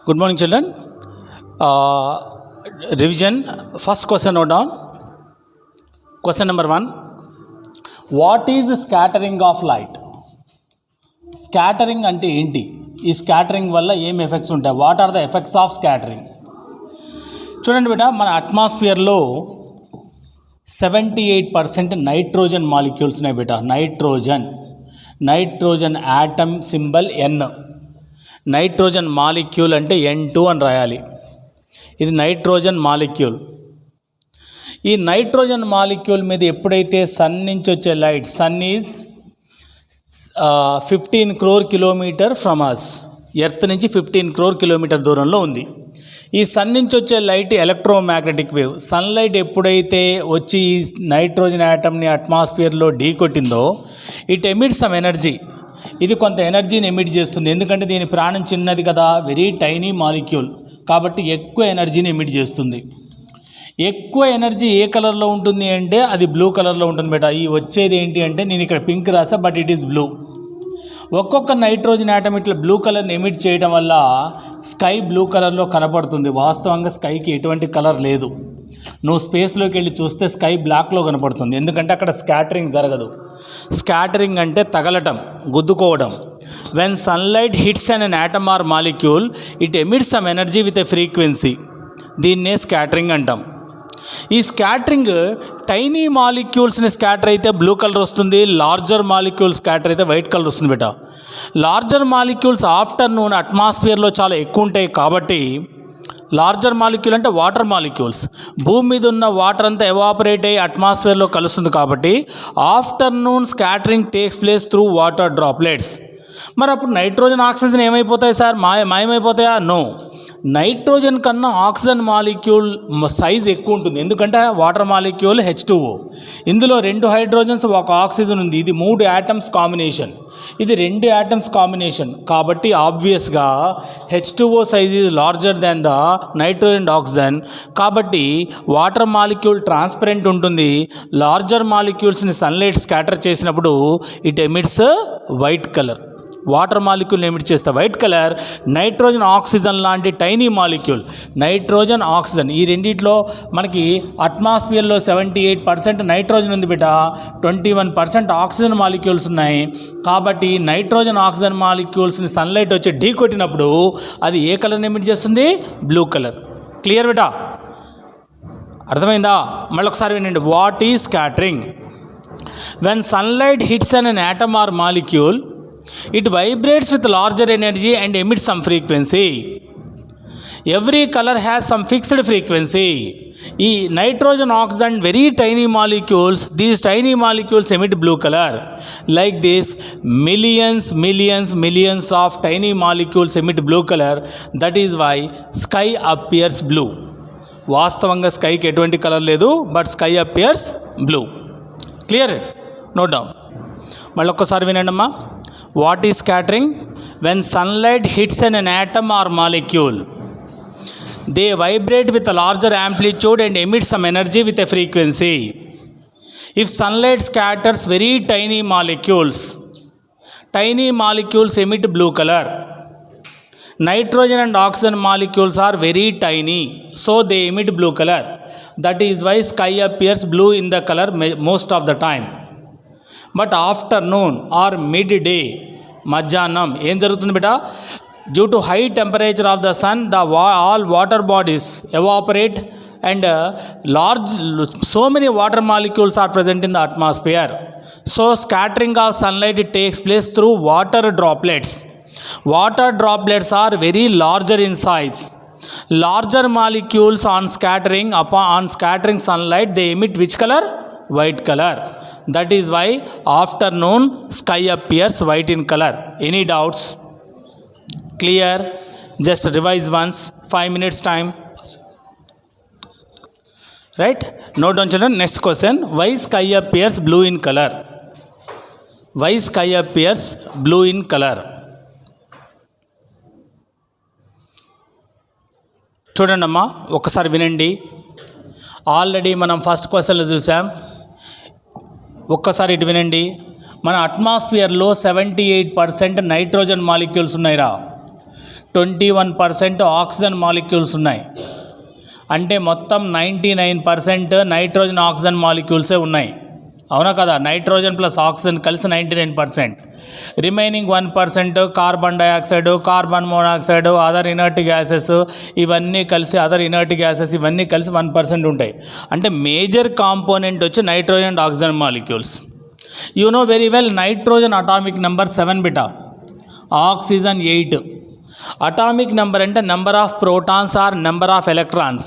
Good morning, children. Revision. First question, note down. Question number 1. What is scattering of light? Scattering ante enti? ఈ scattering వల్ల ఏం effects ఉంటాయి? What are the effects of scattering? చూడండి బేటా, మన అట్మాస్ఫియర్లో 78% nitrogen molecules ఉన్నాయి బేటా. Nitrogen atom symbol N. Nitrogen molecule అంటే N2 అని రాయాలి. ఇది నైట్రోజన్ మాలిక్యూల్. ఈ నైట్రోజన్ మాలిక్యూల్ మీద ఎప్పుడైతే సన్ నుంచి వచ్చే light, sun is 15 crore kilometre from us, earth నుంచి 15 crore కిలోమీటర్ దూరంలో ఉంది. ఈ సన్ నుంచి వచ్చే లైట్ ఎలక్ట్రోమాగ్నెటిక్ వేవ్. సన్లైట్ ఎప్పుడైతే వచ్చి ఈ నైట్రోజన్ యాటమ్ని అట్మాస్ఫియర్లో ఢీ కొట్టిందో, ఇట్ ఎమిట్ సమ్ ఎనర్జీ. ఇది కొంత ఎనర్జీని ఎమిట్ చేస్తుంది. ఎందుకంటే దీని ప్రాణం చిన్నది కదా, వెరీ టైనీ మాలిక్యూల్, కాబట్టి ఎక్కువ ఎనర్జీని ఎమిట్ చేస్తుంది. ఎక్కువ ఎనర్జీ ఏ కలర్లో ఉంటుంది అంటే అది బ్లూ కలర్లో ఉంటుంది బేటా. ఈ వచ్చేది ఏంటి అంటే, నేను ఇక్కడ పింక్ రాసా బట్ ఇట్ ఈస్ బ్లూ. ఒక్కొక్క నైట్రోజన్ యాటమ్ ఇట్లా బ్లూ కలర్ని ఎమిట్ చేయడం వల్ల స్కై బ్లూ కలర్లో కనపడుతుంది. వాస్తవంగా స్కైకి ఎటువంటి కలర్ లేదు. నువ్వు స్పేస్లోకి వెళ్ళి చూస్తే స్కై బ్లాక్లో కనపడుతుంది. ఎందుకంటే అక్కడ స్కాటరింగ్ జరగదు. స్కాటరింగ్ అంటే తగలటం, గుద్దుకోవడం. When sunlight hits an atom or molecule, it emits some energy with a frequency. దీన్నే స్కాటరింగ్ అంటాం. ఈ స్కాటరింగ్ టైనీ మాలిక్యూల్స్ని స్కాటర్ అయితే బ్లూ కలర్ వస్తుంది, లార్జర్ మాలిక్యూల్స్ స్కాటర్ అయితే వైట్ కలర్ వస్తుంది బేటా. లార్జర్ మాలిక్యూల్స్ ఆఫ్టర్నూన్ అట్మాస్ఫియర్లో చాలా ఎక్కువ ఉంటాయి కాబట్టి, లార్జర్ మాలిక్యూల్ అంటే వాటర్ మాలిక్యూల్స్, భూమి మీద ఉన్న వాటర్ అంతా ఎవాపరేట్ అయ్యి అట్మాస్ఫియర్లో కలుస్తుంది కాబట్టి afternoon scattering takes place through water droplets. మరి అప్పుడు నైట్రోజన్ ఆక్సిజన్ ఏమైపోతాయి సార్? మాయమైపోతాయా? నో. నైట్రోజన్ కన్నా ఆక్సిజన్ మాలిక్యూల్ సైజ్ ఎక్కువ ఉంటుంది. ఎందుకంటే వాటర్ మాలిక్యూల్ H2O, ఇందులో 2 హైడ్రోజన్స్, 1 ఆక్సిజన్ ఉంది. ఇది 3 యాటమ్స్ కాంబినేషన్, ఇది 2 యాటమ్స్ కాంబినేషన్. కాబట్టి ఆబ్వియస్గా H2O size is larger than the nitrogen oxygen. కాబట్టి వాటర్ మాలిక్యూల్ ట్రాన్స్పరెంట్ ఉంటుంది. లార్జర్ మాలిక్యూల్స్ని సన్లైట్ స్కాటర్ చేసినప్పుడు it emits white colour. Water molecule emit చేస్తే వైట్ కలర్. నైట్రోజన్ ఆక్సిజన్ లాంటి టైనీ మాలిక్యూల్, నైట్రోజన్ ఆక్సిజన్, ఈ రెండిట్లో మనకి అట్మాస్ఫియర్లో 78% నైట్రోజన్ ఉంది బిడ్డ, 21% ఆక్సిజన్ మాలిక్యూల్స్ ఉన్నాయి. కాబట్టి నైట్రోజన్ ఆక్సిజన్ మాలిక్యూల్స్ని సన్లైట్ వచ్చి ఢీ కొట్టినప్పుడు అది ఏ కలర్ని ఎమిట్ చేస్తుంది? Blue colour. క్లియర్ బిడ్డ? అర్థమైందా? మళ్ళీ ఒకసారి వినండి. What is scattering? When sunlight hits an atom or molecule, it vibrates with larger energy and emits some frequency. Every color has some fixed frequency. ఈ nitrogen oxygen very tiny molecules, these tiny molecules emit blue color. Like this, millions of tiny molecules emit blue color. That is why sky appears blue. వాస్తవంగా స్కైకి ఎటువంటి colour లేదు, but sky appears blue. Clear? Note down. మళ్ళీ ఒక్కసారి వినండి అమ్మా. What is scattering? When sunlight hits an atom or molecule, they vibrate with a larger amplitude and emit some energy with a frequency. If sunlight scatters very tiny molecules emit blue color. Nitrogen and oxygen molecules are very tiny, so they emit blue color. That is why sky appears blue in the color most of the time. But afternoon or mid day, మధ్యాహ్నం ఏం జరుగుతుంది బేటా? Due to high temperature of the sun, all water bodies evaporate and so many water molecules are present in the atmosphere. So scattering of sunlight takes place through water droplets. Water droplets are very larger in size. Larger molecules on scattering sunlight, they emit which color? White color. That is why afternoon sky appears white in color. Any doubts? Clear? Just revise once. 5 minutes time. Right? Note down children. Next question. Why sky appears blue in color? Why sky appears blue in color? చూడండి అమ్మా, ఒక్కసారి వినండి. Already మనం first క్వశ్చన్లో చూసాం. ఒక్కసారి ఇటు వినండి. మన అట్మాస్ఫియర్లో 78% నైట్రోజన్ మాలిక్యూల్స్ ఉన్నాయిరా. 21% ఆక్సిజన్ మాలిక్యూల్స్ ఉన్నాయి. అంటే మొత్తం 99% నైట్రోజన్ ఆక్సిజన్ మాలిక్యూల్సే ఉన్నాయి. అవునా కదా? నైట్రోజన్ ప్లస్ ఆక్సిజన్ కలిసి 99%. Remaining 1% carbon dioxide, carbon monoxide, other inert gases ఇవన్నీ కలిసి 1% ఉంటాయి. అంటే మేజర్ కాంపోనెంట్ వచ్చి nitrogen and oxygen molecules. You know very well nitrogen atomic number 7 బిటా, ఆక్సిజన్ 8. అటామిక్ నెంబర్ అంటే number of protons or number of electrons.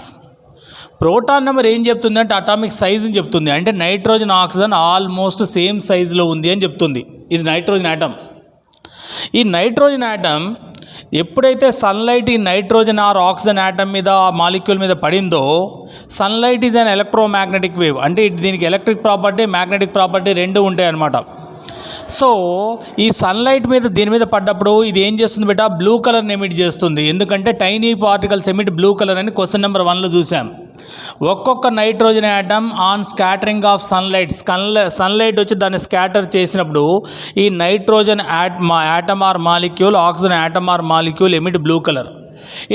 Proton number ఏం చెప్తుంది అంటే అటామిక్ సైజుని చెప్తుంది. అంటే నైట్రోజన్ ఆక్సిజన్ ఆల్మోస్ట్ సేమ్ సైజులో ఉంది అని చెప్తుంది. ఇది నైట్రోజన్ యాటమ్. ఈ నైట్రోజన్ యాటమ్ ఎప్పుడైతే సన్లైట్ ఈ నైట్రోజన్ ఆర్ ఆక్సిజన్ యాటమ్ మీద మాలిక్యూల్ మీద పడిందో, sunlight is an electromagnetic wave. అంటే దీనికి ఎలక్ట్రిక్ ప్రాపర్టీ, మ్యాగ్నెటిక్ ప్రాపర్టీ రెండు ఉంటాయి అన్నమాట. సో ఈ సన్లైట్ మీద దీని మీద పడ్డప్పుడు ఇది ఏం చేస్తుంది బేటా? బ్లూ కలర్ని ఎమిట్ చేస్తుంది. ఎందుకంటే tiny particles emit blue colour అని క్వశ్చన్ నెంబర్ 1లో చూసాం. ఒక్కొక్క nitrogen atom on scattering of sunlight వచ్చి దాన్ని స్కాటర్ చేసినప్పుడు ఈ nitrogen atom or molecule, oxygen atom or molecule emit blue colour.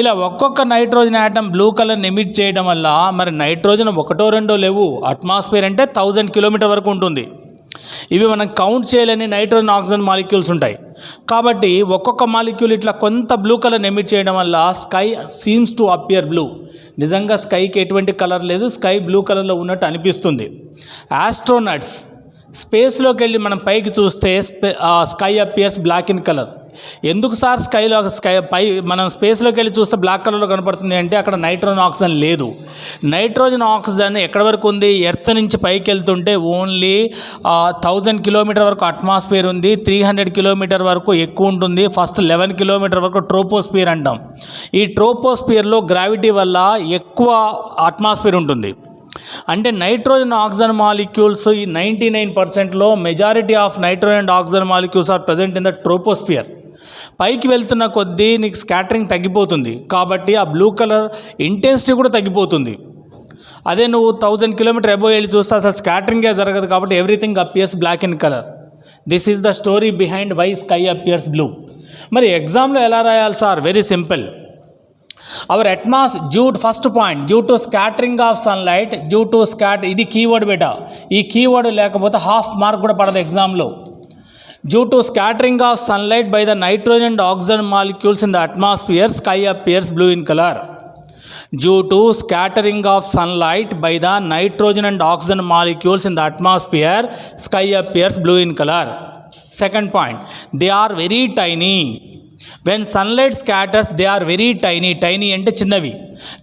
ఇలా ఒక్కొక్క నైట్రోజన్ యాటమ్ బ్లూ కలర్ని ఎమిట్ చేయడం వల్ల మరి నైట్రోజన్ 1, 2 లేవు. అట్మాస్ఫియర్ అంటే 1000 కిలోమీటర్ వరకు ఉంటుంది. ఇవి మనం కౌంట్ చేయలేని నైట్రోజన్ ఆక్సిజన్ మాలిక్యూల్స్ ఉంటాయి. కాబట్టి ఒక్కొక్క మాలిక్యూల్ ఇట్లా కొంత బ్లూ కలర్ని ఎమిట్ చేయడం వల్ల sky seems to appear blue. నిజంగా స్కైకి ఎటువంటి కలర్ లేదు, స్కై బ్లూ కలర్లో ఉన్నట్టు అనిపిస్తుంది. ఆస్ట్రోనట్స్ స్పేస్లోకి వెళ్ళి మనం పైకి చూస్తే sky appears black in colour. ఎందుకు సార్ మనం స్పేస్లోకి వెళ్ళి చూస్తే బ్లాక్ కలర్లో కనపడుతుంది అంటే అక్కడ నైట్రోజన్ ఆక్సిజన్ లేదు. నైట్రోజన్ ఆక్సిజన్ ఎక్కడి వరకు ఉంది? ఎర్త్ నుంచి పైకి వెళ్తుంటే ఓన్లీ 1000 కిలోమీటర్ వరకు అట్మాస్ఫియర్ ఉంది. 300 కిలోమీటర్ వరకు ఎక్కువ ఉంటుంది. ఫస్ట్ 11 కిలోమీటర్ వరకు ట్రోపోస్ఫియర్ అంటాం. ఈ ట్రోపోస్ఫియర్లో గ్రావిటీ వల్ల ఎక్కువ అట్మాస్ఫియర్ ఉంటుంది. అంటే నైట్రోజన్ ఆక్సిజన్ మాలిక్యూల్స్ ఈ 99%లో majority of nitrogen and oxygen molecules are present in the troposphere. పైకి వెళ్తున్న కొద్దీ నీకు స్కాటరింగ్ తగ్గిపోతుంది. కాబట్టి ఆ బ్లూ కలర్ ఇంటెన్సిటీ కూడా తగ్గిపోతుంది. అదే నువ్వు 1000 కిలోమీటర్ అబోవ్ వెళ్ళి చూస్తే అసలు స్కాటరింగే జరగదు. కాబట్టి everything appears black in colour. This is the story behind why sky appears blue. మరి ఎగ్జామ్లో ఎలా రాయాలి సార్? Very simple. Our first point due to scattering of sunlight, ఇది కీవర్డ్ బేటా. ఈ కీవర్డ్ లేకపోతే హాఫ్ మార్క్ కూడా పడదు ఎగ్జామ్లో. Due to scattering of sunlight by the nitrogen and oxygen molecules in the atmosphere, sky appears blue in colour. Due to scattering of sunlight by the nitrogen and oxygen molecules in the atmosphere, sky appears blue in colour. Second point, they are very tiny. When sunlight scatters, they are very tiny. Tiny అంటే చిన్నవి.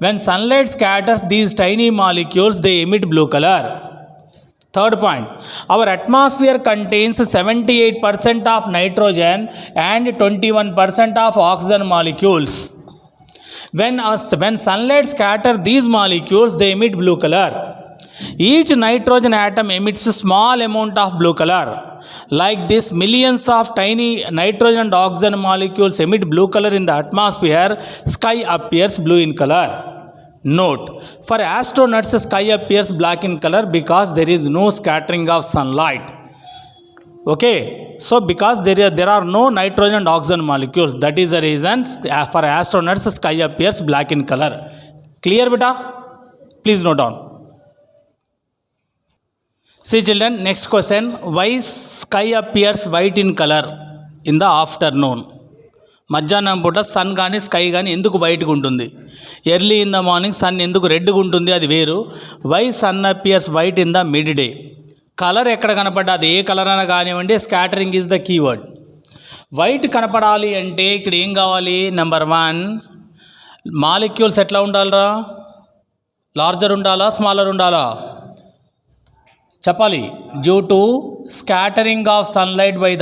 When sunlight scatters these tiny molecules, they emit blue color. Third point, our atmosphere contains 78% of nitrogen and 21% of oxygen molecules. When sunlight scatters these molecules, they emit blue color. Each nitrogen atom emits a small amount of blue color. Like this, millions of tiny nitrogen and oxygen molecules emit blue color in the atmosphere. Sky appears blue in color. Note, for astronauts, sky appears black in color because there is no scattering of sunlight. Okay, so because there are no nitrogen and oxygen molecules, that is the reason for astronauts sky appears black in color. Clear beta? Please note down. See children, next question, why sky appears white in color in the afternoon? మధ్యాహ్నం పూట sun కానీ sky కానీ ఎందుకు వైట్గా ఉంటుంది? Early in the morning sun ఎందుకు రెడ్గా ఉంటుంది? అది వేరు. Why sun appears white in the mid day? Colour ఎక్కడ కనపడ్డా అది ఏ కలర్ అయినా కానివ్వండి, scattering is the keyword. White కనపడాలి అంటే ఇక్కడ ఏం కావాలి? నెంబర్ 1, మాలిక్యూల్స్ ఎట్లా ఉండాలరా? లార్జర్ ఉండాలా, స్మాలర్ ఉండాలా? చెప్పాలి. Due to scattering of sunlight by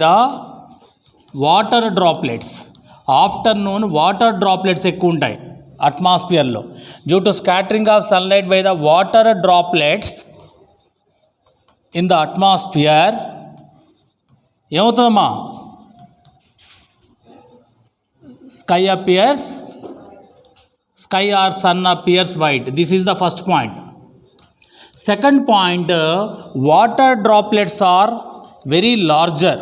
the water droplets. Afternoon water droplets ఎక్కువ ఉంటాయి అట్మాస్ఫియర్లో. Due to scattering of sunlight by the water droplets in the atmosphere ఏమవుతుందమ్మా? Sky or sun appears white. This is the first point. Second point, water droplets are very larger.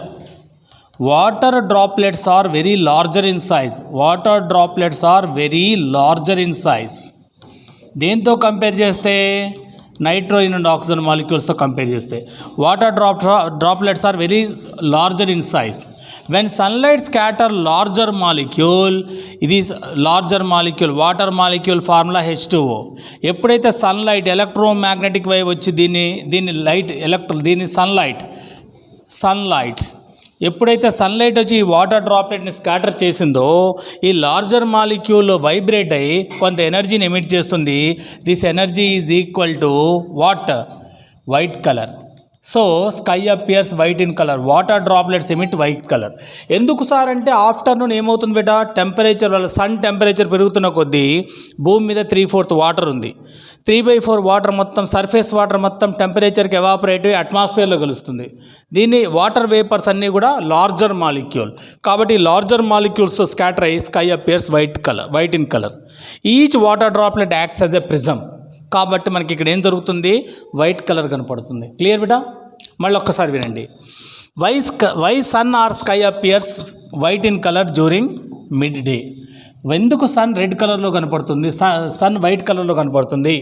Water droplets are very larger in size. Water droplets are very larger in size. దేంతో compare చేస్తే nitrogen and oxygen మాలిక్యూల్స్తో compare చేస్తే water droplets are very larger in size. When sunlight scatter larger molecule, ఇది larger molecule, water molecule formula H2O. ఎప్పుడైతే sunlight electromagnetic wave వచ్చి దీన్ని sunlight ఎప్పుడైతే sunlight వచ్చి ఈ వాటర్ డ్రాప్లెట్ని స్కాటర్ చేసిందో ఈ లార్జర్ మాలిక్యూల్ వైబ్రేట్ అయ్యి కొంత ఎనర్జీని ఎమిట్ చేస్తుంది. This energy is equal to what? White colour. So sky appears white in colour. Water droplets emit white colour. ఎందుకు సార్ అంటే ఆఫ్టర్నూన్ ఏమవుతుంది బేటా, టెంపరేచర్ వల్ల సన్ టెంపరేచర్ పెరుగుతున్న కొద్దీ భూమి మీద 3/4 వాటర్ ఉంది. 3/4 వాటర్ మొత్తం సర్ఫేస్ వాటర్ మొత్తం టెంపరేచర్కి ఎవాపరేట్ అట్మాస్ఫియర్లో కలుస్తుంది. దీన్ని వాటర్ వేపర్స్ అన్నీ కూడా లార్జర్ మాలిక్యూల్. కాబట్టి లార్జర్ మాలిక్యూల్స్ స్కాటర్ అయ్యి sky appears white in colour. Each water droplet acts as a prism. కాబట్టి మనకి ఇక్కడ ఏం జరుగుతుంది? వైట్ కలర్ కనపడుతుంది. క్లియర్ బిటా? మళ్ళీ ఒక్కసారి వినండి. Why sun or sky appears white in colour during mid day. ఎందుకు సన్ రెడ్ కలర్లో కనపడుతుంది, సన్ వైట్ కలర్లో కనపడుతుంది?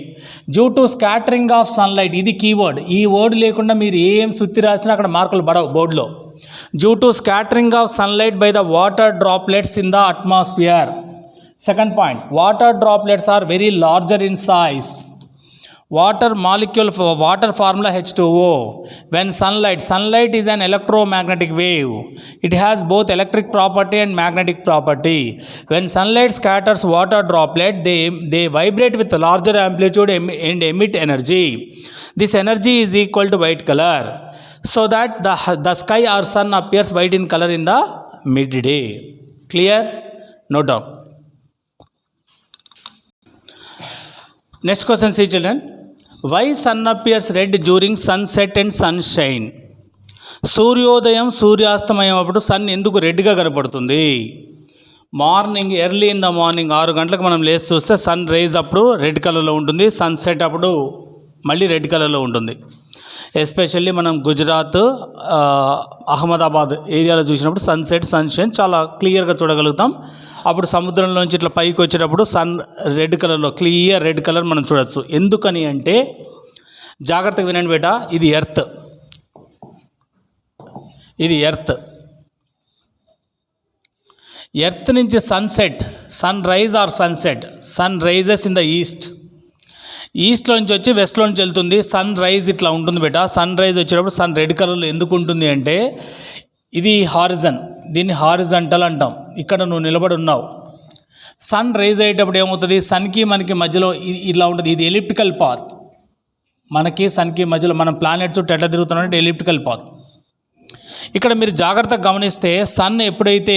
Due to scattering of sunlight. ఇది కీవర్డ్. ఈ వర్డ్ లేకుండా మీరు ఏం సుత్తి రాసినా అక్కడ మార్కులు పడవు బోర్డులో. Due to scattering of sunlight by the water droplets in the atmosphere. Second point, water droplets are very larger in size. Water molecule for water formula H2O. When sunlight is an electromagnetic wave. It has both electric property and magnetic property. When sunlight scatters water droplet, they vibrate with larger amplitude and emit energy. This energy is equal to white color. So that the sky or sun appears white in color in the midday. Clear? Note down. Next question, see children. Why sun appears red during sunset and sunshine? సూర్యోదయం సూర్యాస్తమయం అప్పుడు sun ఎందుకు రెడ్గా కనపడుతుంది? Morning early in the morning 6 గంటలకు మనం లేచి చూస్తే సన్ రైజ్ అప్పుడు రెడ్ కలర్లో ఉంటుంది, సన్సెట్ అప్పుడు మళ్ళీ రెడ్ కలర్లో ఉంటుంది. ఎస్పెషల్లీ మనం గుజరాత్, అహ్మదాబాద్ ఏరియాలో చూసినప్పుడు సన్సెట్ సన్షైన్ చాలా క్లియర్గా చూడగలుగుతాం. అప్పుడు సముద్రంలోంచి ఇట్లా పైకి వచ్చేటప్పుడు సన్ రెడ్ కలర్లో క్లియర్ రెడ్ కలర్ మనం చూడవచ్చు. ఎందుకని అంటే జాగ్రత్తగా వినండి బేటా, ఇది ఎర్త్ నుంచి sunrise or sunset, sun rises in the ఈస్ట్లో నుంచి వచ్చి వెస్ట్లో నుంచి వెళ్తుంది. సన్ రైజ్ ఇట్లా ఉంటుంది బేటా. సన్ రైజ్ వచ్చేటప్పుడు సన్ రెడ్ కలర్లో ఎందుకు ఉంటుంది అంటే ఇది హారిజన్, దీన్ని హారిజంటల్ అంటాం. ఇక్కడ నువ్వు నిలబడి ఉన్నావు, సన్ రైజ్ అయ్యేటప్పుడు ఏమవుతుంది, సన్కి మనకి మధ్యలో ఇలా ఉంటుంది. ఇది ఎలిప్టికల్ పాత్. మనకి సన్కి మధ్యలో మనం ప్లానెట్ చుట్టూ ఎట్లా తిరుగుతున్నామంటే ఎలిప్టికల్ పాత్. ఇక్కడ మీరు జాగ్రత్తగా గమనిస్తే సన్ ఎప్పుడైతే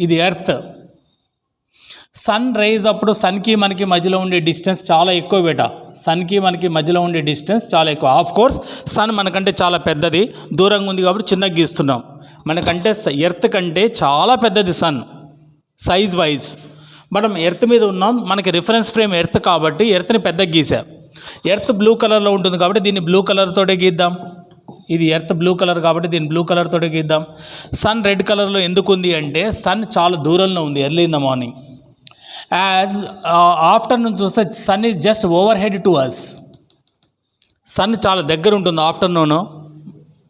ఇది ఎర్త్, సన్ రైజ్ అప్పుడు సన్కి మనకి మధ్యలో ఉండే డిస్టెన్స్ చాలా ఎక్కువ బేటా. సన్కి మనకి మధ్యలో ఉండే డిస్టెన్స్ చాలా ఎక్కువ. ఆఫ్ కోర్స్ సన్ మనకంటే చాలా పెద్దది, దూరంగా ఉంది కాబట్టి చిన్నగా గీస్తున్నాం. మనకంటే ఎర్త్ కంటే చాలా పెద్దది సన్ సైజ్ వైజ్. మనం ఎర్త్ మీద ఉన్నాం, మనకి రిఫరెన్స్ ఫ్రేమ్ ఎర్త్ కాబట్టి ఎర్త్ని పెద్దగా గీసాం. ఎర్త్ బ్లూ కలర్లో ఉంటుంది కాబట్టి దీన్ని బ్లూ కలర్తోటే గీద్దాం. ఇది ఎర్త్ బ్లూ కలర్ కాబట్టి దీన్ని బ్లూ కలర్తోటే గీద్దాం. సన్ రెడ్ కలర్లో ఎందుకు ఉంది అంటే సన్ చాలా దూరంలో ఉంది early in the morning. As afternoon చూస్తే sun is just overhead to us. Sun చాలా దగ్గర ఉంటుంది ఆఫ్టర్నూను.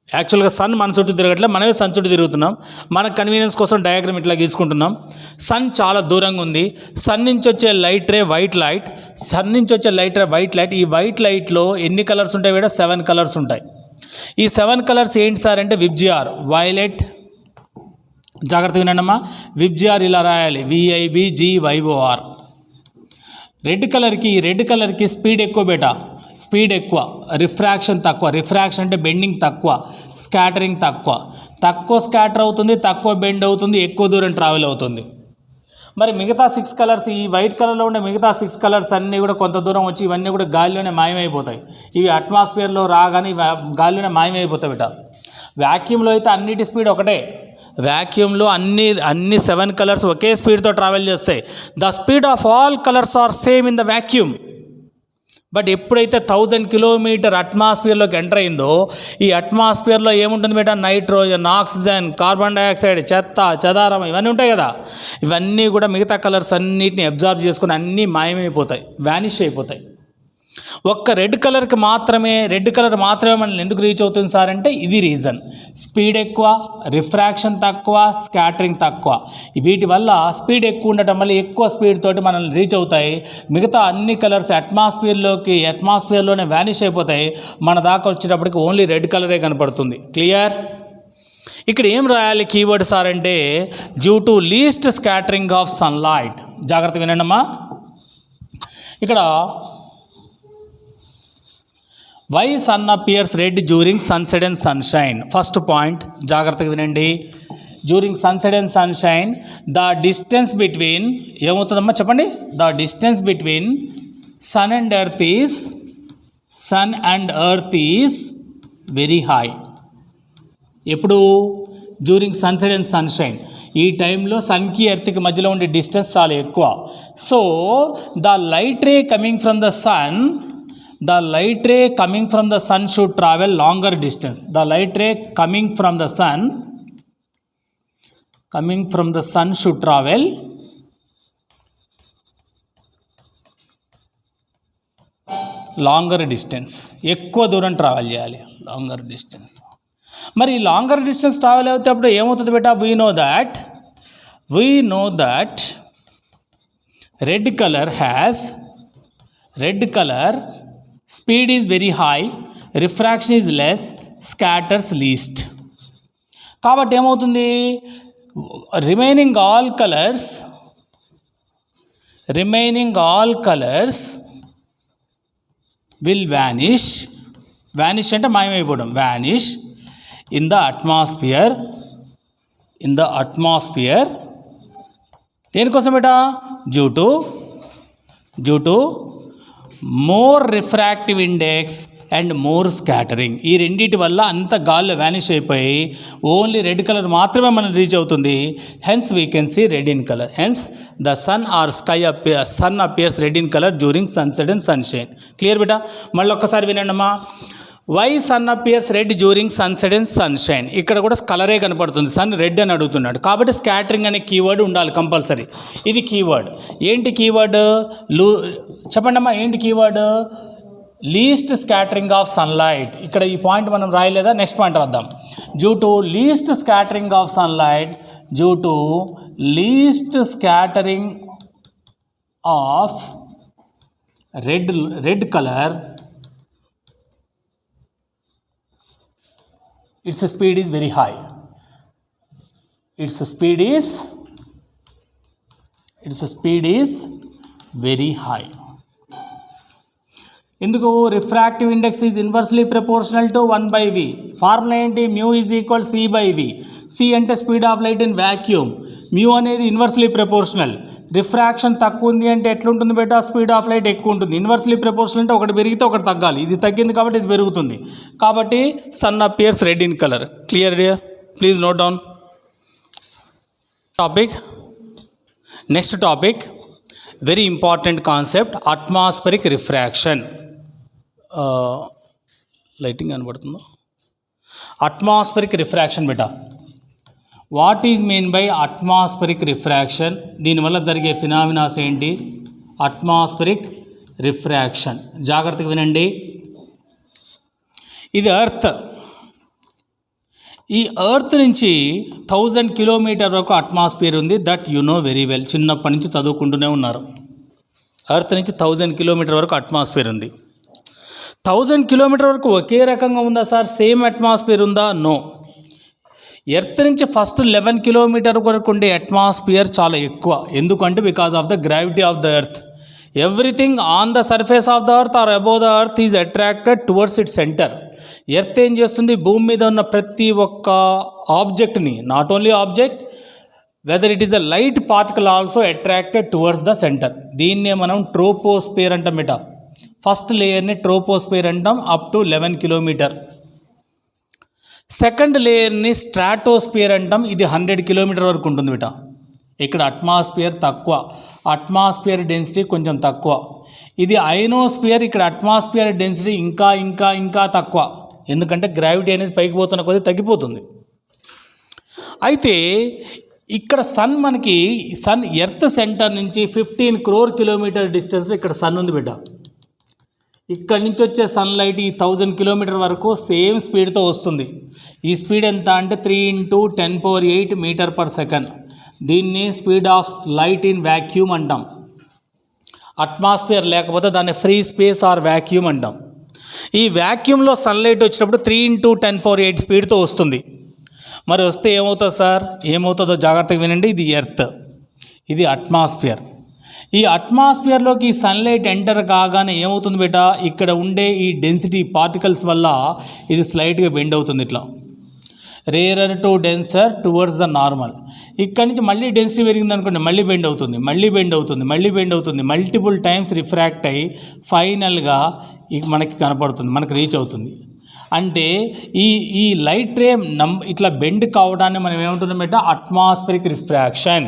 యాక్చువల్గా సన్ మన చుట్టూ తిరగట్లే, మనమే సన్ చుట్టూ తిరుగుతున్నాం. మన కన్వీనియన్స్ కోసం డయాగ్రామ్ ఇట్లా గీసుకుంటున్నాం. సన్ చాలా దూరంగా ఉంది. సన్ నుంచి వచ్చే లైట్ రే వైట్ లైట్. ఈ వైట్ లైట్లో ఎన్ని కలర్స్ ఉంటాయి కూడా 7 కలర్స్ ఉంటాయి. ఈ 7 కలర్స్ ఏంటి సార్ అంటే విబ్జిఆర్, వైలెట్, జాగ్రత్తగా వినండమ్మా, విబ్జిఆర్ ఇలా రాయాలి, VIBGYOR. రెడ్ కలర్కి స్పీడ్ ఎక్కువ బేటా, స్పీడ్ ఎక్కువ, రిఫ్రాక్షన్ తక్కువ. రిఫ్రాక్షన్ అంటే బెండింగ్ తక్కువ, స్కాటరింగ్ తక్కువ స్కాటర్ అవుతుంది, తక్కువ బెండ్ అవుతుంది, ఎక్కువ దూరం ట్రావెల్ అవుతుంది. మరి మిగతా 6 కలర్స్, ఈ వైట్ కలర్లో ఉండే మిగతా 6 కలర్స్ అన్నీ కూడా కొంత దూరం వచ్చి ఇవన్నీ కూడా గాలిలోనే మాయమైపోతాయి. ఇవి అట్మాస్ఫియర్లో రాగానే గాలిలోనే మాయమైపోతాయి బేటా. వ్యాక్యూమ్లో అయితే అన్నిటి స్పీడ్ ఒకటే. వ్యాక్యూమ్లో అన్ని 7 కలర్స్ ఒకే స్పీడ్తో ట్రావెల్ చేస్తాయి. The speed of all colours are same in the vacuum. But ఎప్పుడైతే 1000 కిలోమీటర్ అట్మాస్ఫియర్లోకి ఎంటర్ అయిందో ఈ అట్మాస్ఫియర్లో ఏముంటుంది బేటా? నైట్రోజన్, ఆక్సిజన్, కార్బన్ డైఆక్సైడ్, చెత్త, చెదారం ఇవన్నీ ఉంటాయి కదా. ఇవన్నీ కూడా మిగతా కలర్స్ అన్నిటిని అబ్జార్బ్ చేసుకుని అన్నీ మాయమైపోతాయి, వ్యానిష్ అయిపోతాయి. ఒక్క రెడ్ కలర్ మాత్రమే మనల్ని ఎందుకు రీచ్ అవుతుంది సార్ అంటే ఇది రీజన్. స్పీడ్ ఎక్కువ, రిఫ్రాక్షన్ తక్కువ, స్కాటరింగ్ తక్కువ. వీటి వల్ల స్పీడ్ ఎక్కువ ఉండటం వల్ల ఎక్కువ స్పీడ్ తోటి మనల్ని రీచ్ అవుతాయి. మిగతా అన్ని కలర్స్ అట్మాస్ఫియర్లోనే వ్యానిష్ అయిపోతాయి. మన దాకా వచ్చేటప్పటికి ఓన్లీ రెడ్ కలరే కనపడుతుంది. క్లియర్? ఇక్కడ ఏం రాయాలి కీవర్డ్ సార్ అంటే due to least scattering of sunlight. జాగ్రత్తగా వినండమ్మా. ఇక్కడ why sun appears red during sunset and sunshine. First point జాగ్రత్తగా వినండి. During sunset and sunshine the distance between ఏమవుతుందమ్మా చెప్పండి? The distance between sun and earth is very high. ఎప్పుడు? During sunset and sunshine. ఈ టైంలో సన్కి ఎర్త్కి మధ్యలో ఉండే డిస్టెన్స్ చాలా ఎక్కువ. So the light ray coming from the sun should travel longer distance. The light ray coming from the sun should travel longer distance. ఎక్కువ దూరం ట్రావెల్ చేయాలి, లాంగర్ డిస్టెన్స్. మరి లాంగర్ డిస్టెన్స్ ట్రావెల్ అవుతేప్పుడు ఏమవుతుంది బేటా? we know that red color speed is very high, refraction is less, scatters least. కాబట్టి ఏమవుతుంది? Remaining all colours will vanish అంటే మాయమైపోవడం. Vanish in the atmosphere. దేనికోసం బేటా? Due to more refractive index and more scattering. ఈ రెండింటి వల్ల అంత గాల్లో వ్యానిష్ అయిపోయి ఓన్లీ రెడ్ కలర్ మాత్రమే మనం రీచ్ అవుతుంది. Hence we can see red in colour. Hence the sun appears red in colour during sunset and sunshine. Clear బేటా? మళ్ళీ ఒక్కసారి వినండమ్మా. Why sun appears red during sunset and sunshine. ఇక్కడ కూడా కలరే కనపడుతుంది, సన్ రెడ్ అని అడుగుతున్నాడు కాబట్టి స్కాటరింగ్ అనే కీవర్డ్ ఉండాలి కంపల్సరీ. ఇది కీవర్డ్. ఏంటి కీవర్డ్? చెప్పండి అమ్మా, ఏంటి keyword? Least scattering of sunlight. ఇక్కడ ఈ పాయింట్ మనం రాయలేదా? నెక్స్ట్ పాయింట్ రాద్దాం. Due to least scattering of sunlight, of red colour, its speed is very high. Its speed is very high. ఎందుకు? Refractive index is inversely proportional to 1/v. Formula ఏంటి? Mu is equal c/v. c అంటే speed of light in vacuum. Mu అనేది inversely proportional. Refraction తక్కువ ఉంది అంటే ఎట్లుంటుంది బేటా? Speed of light ఎక్కువ ఉంటుంది. ఇన్వర్స్లీ ప్రపోర్షనల్ అంటే ఒకటి పెరిగితే ఒకటి తగ్గాలి. ఇది తగ్గింది కాబట్టి ఇది పెరుగుతుంది. కాబట్టి sun appears red in colour. Clear dear? Please note down. Next topic very important concept, atmospheric refraction. Lighting కనబడుతుందో? అట్మాస్ఫరిక్ రిఫ్రాక్షన్ బేటా. What is mean by atmospheric refraction? దీనివల్ల జరిగే ఫినామినాస్ ఏంటి? Atmospheric refraction. జాగ్రత్తగా వినండి. ఇది ఎర్త్. ఈ ఎర్త్ నుంచి 1000 కిలోమీటర్ వరకు అట్మాస్ఫియర్ ఉంది. That you know very well. చిన్నప్పటి నుంచి చదువుకుంటూనే ఉన్నారు. ఎర్త్ నుంచి 1000 కిలోమీటర్ వరకు అట్మాస్ఫియర్ ఉంది. 1000 కిలోమీటర్ వరకు ఒకే రకంగా ఉందా సార్? సేమ్ అట్మాస్ఫియర్ ఉందా? నో. ఎర్త్ నుంచి ఫస్ట్ 11 కిలోమీటర్ వరకు ఉండే అట్మాస్ఫియర్ చాలా ఎక్కువ. ఎందుకంటే because of the gravity of the earth. Everything on the surface of the earth or above the earth is attracted towards its centre. Earth ఏం చేస్తుంది? భూమి మీద ఉన్న ప్రతి ఒక్క ఆబ్జెక్ట్ని, not only object, whether it is a light particle also attracted towards the centre. దీన్నే మనం ట్రోపోస్పియర్ అంటాం బేటా. ఫస్ట్ లేయర్ని ట్రోపోస్పియర్ అంటాం అప్ టు 11 కిలోమీటర్. సెకండ్ లేయర్ని స్ట్రాటోస్పియర్ అంటాం. ఇది 100 కిలోమీటర్ వరకు ఉంటుంది బేటా. ఇక్కడ అట్మాస్ఫియర్ తక్కువ, అట్మాస్ఫియర్ డెన్సిటీ కొంచెం తక్కువ. ఇది అయనోస్ఫియర్, ఇక్కడ అట్మాస్ఫియర్ డెన్సిటీ ఇంకా ఇంకా ఇంకా తక్కువ, ఎందుకంటే గ్రావిటీ అనేది పైకి పోతున్న కొద్దీ తగ్గిపోతుంది. అయితే ఇక్కడ సన్ ఎర్త్ సెంటర్ నుంచి 15 crore కిలోమీటర్ డిస్టెన్స్లో ఇక్కడ సన్ ఉంది బిడ్డ. ఇక్కడి నుంచి వచ్చే సన్లైట్ ఈ 1000 కిలోమీటర్ వరకు సేమ్ స్పీడ్తో వస్తుంది. ఈ స్పీడ్ ఎంత అంటే 3 × 10⁸ మీటర్ పర్ సెకండ్. దీన్ని speed of light in vacuum అంటాం. అట్మాస్ఫియర్ లేకపోతే దాన్ని ఫ్రీ స్పేస్ ఆర్ వ్యాక్యూమ్ అంటాం. ఈ వ్యాక్యూమ్లో సన్లైట్ వచ్చినప్పుడు 3 × 10⁸ స్పీడ్తో వస్తుంది. మరి వస్తే ఏమవుతుంది సార్? ఏమవుతుందో జాగ్రత్తగా వినండి. ఇది ఎర్త్, ఇది అట్మాస్ఫియర్. ఈ అట్మాస్ఫియర్లోకి ఈ సన్లైట్ ఎంటర్ కాగానే ఏమవుతుంది బేటా, ఇక్కడ ఉండే ఈ డెన్సిటీ పార్టికల్స్ వల్ల ఇది స్లైట్గా బెండ్ అవుతుంది. ఇట్లా rarer to denser towards the normal. ఇక్కడ నుంచి మళ్ళీ డెన్సిటీ పెరిగింది అనుకోండి, మళ్ళీ బెండ్ అవుతుంది, మళ్ళీ బెండ్ అవుతుంది, మళ్ళీ బెండ్ అవుతుంది, మల్టిపుల్ టైమ్స్ రిఫ్రాక్ట్ అయ్యి ఫైనల్గా మనకి కనపడుతుంది, మనకి రీచ్ అవుతుంది. అంటే ఈ లైట్ రే ఇట్లా బెండ్ కావడాన్ని మనం ఏమంటున్నామంటే అట్మాస్ఫిరిక్ రిఫ్రాక్షన్.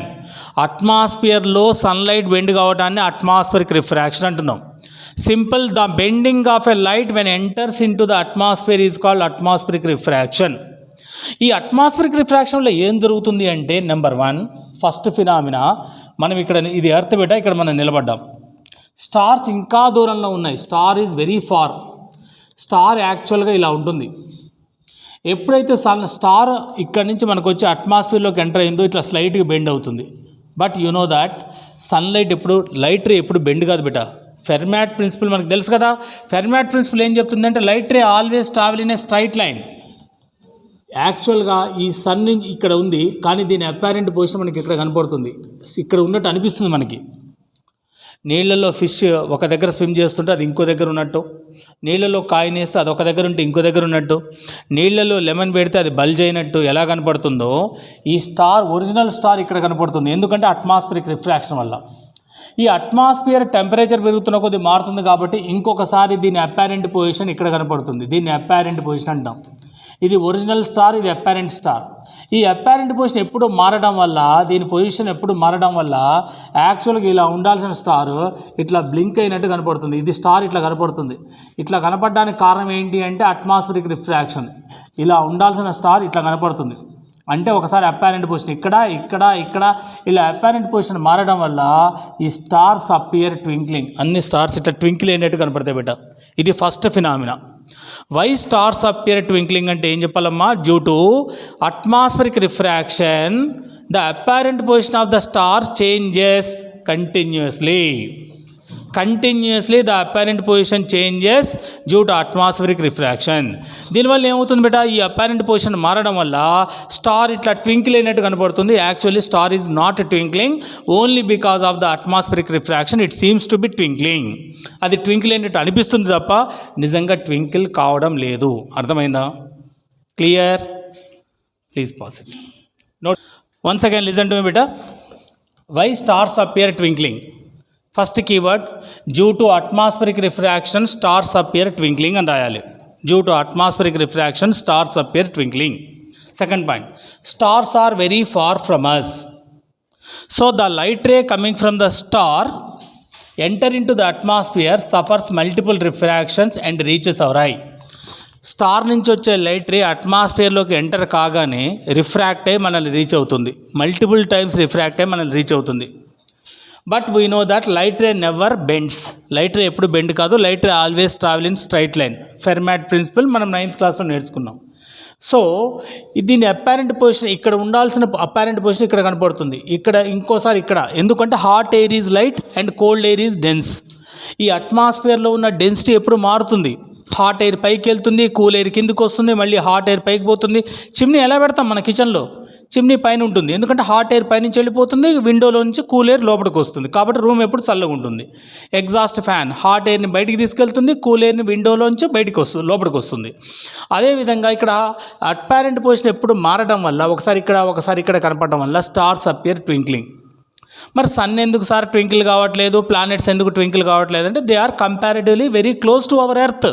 అట్మాస్ఫియర్లో సన్లైట్ బెండ్ కావడాన్ని అట్మాస్ఫిరిక్ రిఫ్రాక్షన్ అంటున్నాం. Simple, the bending of a light when enters in to the atmosphere is called atmospheric refraction. ఈ అట్మాస్ఫిరిక్ రిఫ్రాక్షన్లో ఏం జరుగుతుంది అంటే, నెంబర్ 1 ఫస్ట్ ఫినామినా, మనం ఇక్కడ ఇది ఎర్త్ బేటా, ఇక్కడ మనం నిలబడ్డాం, స్టార్స్ ఇంకా దూరంలో ఉన్నాయి, star is very far. Star యాక్చువల్గా ఇలా ఉంటుంది. ఎప్పుడైతే స్టార్ ఇక్కడ నుంచి మనకు వచ్చి అట్మాస్ఫియర్లోకి ఎంటర్ అయిందో ఇట్లా స్లైట్గా బెండ్ అవుతుంది. But you know that sunlight ఎప్పుడు, లైట్ రే ఎప్పుడు బెండ్ కాదు బేటా. ఫెర్మాట్ ప్రిన్సిపల్ మనకు తెలుసు కదా. ఫెర్మాట్ ప్రిన్సిపల్ ఏం చెప్తుందంటే light ray always travel in a straight line. యాక్చువల్గా ఈ సన్ ఇక్కడ ఉంది, కానీ దీని అపారెంట్ పొజిషన్ మనకి ఇక్కడ కనపడుతుంది, ఇక్కడ ఉన్నట్టు అనిపిస్తుంది మనకి. నీళ్ళల్లో ఫిష్ ఒక దగ్గర స్విమ్ చేస్తుంటే అది ఇంకో దగ్గర ఉన్నట్టు, నీళ్ళలో కాయిన్ వేస్తే అది ఒక దగ్గర ఉంటే ఇంకో దగ్గర ఉన్నట్టు, నీళ్ళలో లెమన్ పెడితే అది బల్జ్ అయినట్టు ఎలా కనపడుతుందో ఈ స్టార్, ఒరిజినల్ స్టార్ ఇక్కడ కనపడుతుంది. ఎందుకంటే అట్మాస్ఫిరిక్ రిఫ్రాక్షన్ వల్ల. ఈ అట్మాస్ఫియర్ టెంపరేచర్ పెరుగుతున్న కొద్ది మారుతుంది కాబట్టి ఇంకొకసారి దీని అపారెంట్ పొజిషన్ ఇక్కడ కనపడుతుంది. దీన్ని అపారెంట్ పొజిషన్ అంటాం. ఇది ఒరిజినల్ స్టార్, ఇది అపారెంట్ స్టార్. ఈ అపారెంట్ పొజిషన్ ఎప్పుడు మారడం వల్ల, దీని పొజిషన్ ఎప్పుడు మారడం వల్ల యాక్చువల్గా ఇలా ఉండాల్సిన స్టార్ ఇట్లా బ్లింక్ అయినట్టు కనపడుతుంది. ఇది స్టార్ ఇట్లా కనపడుతుంది. ఇట్లా కనపడడానికి కారణం ఏంటి అంటే అట్మాస్ఫిరిక్ రిఫ్రాక్షన్. ఇలా ఉండాల్సిన స్టార్ ఇట్లా కనపడుతుంది. అంటే ఒకసారి అపారెంట్ పొజిషన్ ఇక్కడ ఇక్కడ ఇక్కడ ఇలా అపారెంట్ పొజిషన్ మారడం వల్ల ఈ స్టార్స్ అపియర్ ట్వింక్లింగ్. అన్ని స్టార్స్ ఇట్లా ట్వింకిల్ అయినట్టు కనపడతాయి బేట. ఇది first phenomena. Why stars appear twinkling అంటే ఏం చెప్పాలమ్మా, due to atmospheric refraction the apparent position of the star changes continuously. The apparent position changes due to atmospheric refraction. దీనివల్ల ఏమవుతుంది బేటా, ఈ అపారెంట్ పొజిషన్ మారడం వల్ల స్టార్ ఇట్లా ట్వింకిల్ అయినట్టు కనపడుతుంది. Actually star is not twinkling, only because of the atmospheric refraction it seems to be twinkling. అది twinkle అయినట్టు అనిపిస్తుంది తప్ప నిజంగా ట్వింకిల్ కావడం లేదు. అర్థమైందా? Clear? Please pass it. Note once again, listen to me బేటా. Why stars appear twinkling. First keyword due to atmospheric refraction stars appear twinkling అని రాయాలి. Due to atmospheric refraction stars appear twinkling. Second point, stars are very far from us. So the light ray coming from the star enter in to the atmosphere suffers multiple refractions and reaches our eye. Star నుంచి వచ్చే light ray అట్మాస్ఫియర్లోకి enter కాగానే refract అయ్యి మనల్ని reach అవుతుంది. Multiple times refract అయ్యి మనల్ని reach అవుతుంది. But we know that light ray never bends. Light ray ఎప్పుడు బెండ్ కాదు. Light ray always travel in straight line. Fermat principle మనం 9th క్లాస్లో నేర్చుకున్నాం. సో దీని అపారెంట్ పొజిషన్, ఇక్కడ ఉండాల్సిన అపారెంట్ పొజిషన్ ఇక్కడ కనపడుతుంది, ఇక్కడ ఇంకోసారి ఇక్కడ. ఎందుకంటే hot air is light and cold air is dense. ఈ అట్మాస్ఫియర్లో ఉన్న డెన్సిటీ ఎప్పుడు మారుతుంది. హాట్ ఎయిర్ పైకి వెళ్తుంది, కూల్ ఎయిర్ కిందకి వస్తుంది, మళ్ళీ హాట్ ఎయిర్ పైకి పోతుంది. చిమ్నీ ఎలా పెడతాం మన కిచెన్లో? చిమ్నీ పైన ఉంటుంది, ఎందుకంటే హాట్ ఎయిర్ పైనుంచి వెళ్ళిపోతుంది, విండోలో నుంచి కూల్ ఎయిర్ లోపలికి వస్తుంది, కాబట్టి రూమ్ ఎప్పుడు చల్లగా ఉంటుంది. ఎగ్జాస్ట్ ఫ్యాన్ హాట్ ఎయిర్ని బయటికి తీసుకెళ్తుంది, కూల్ ఎయిర్ని విండోలోంచి బయటికి లోపలికి వస్తుంది. అదేవిధంగా ఇక్కడ అపారెంట్ పొజిషన్ ఎప్పుడు మారడం వల్ల ఒకసారి ఇక్కడ కనపడడం వల్ల స్టార్స్ అపియర్ ట్వింక్లింగ్. మరి సన్ ఎందుకు సార్ ట్వింకిల్ కావట్లేదు, ప్లానెట్స్ ఎందుకు ట్వింకిల్ కావట్లేదు అంటే they are comparatively very close to our earth.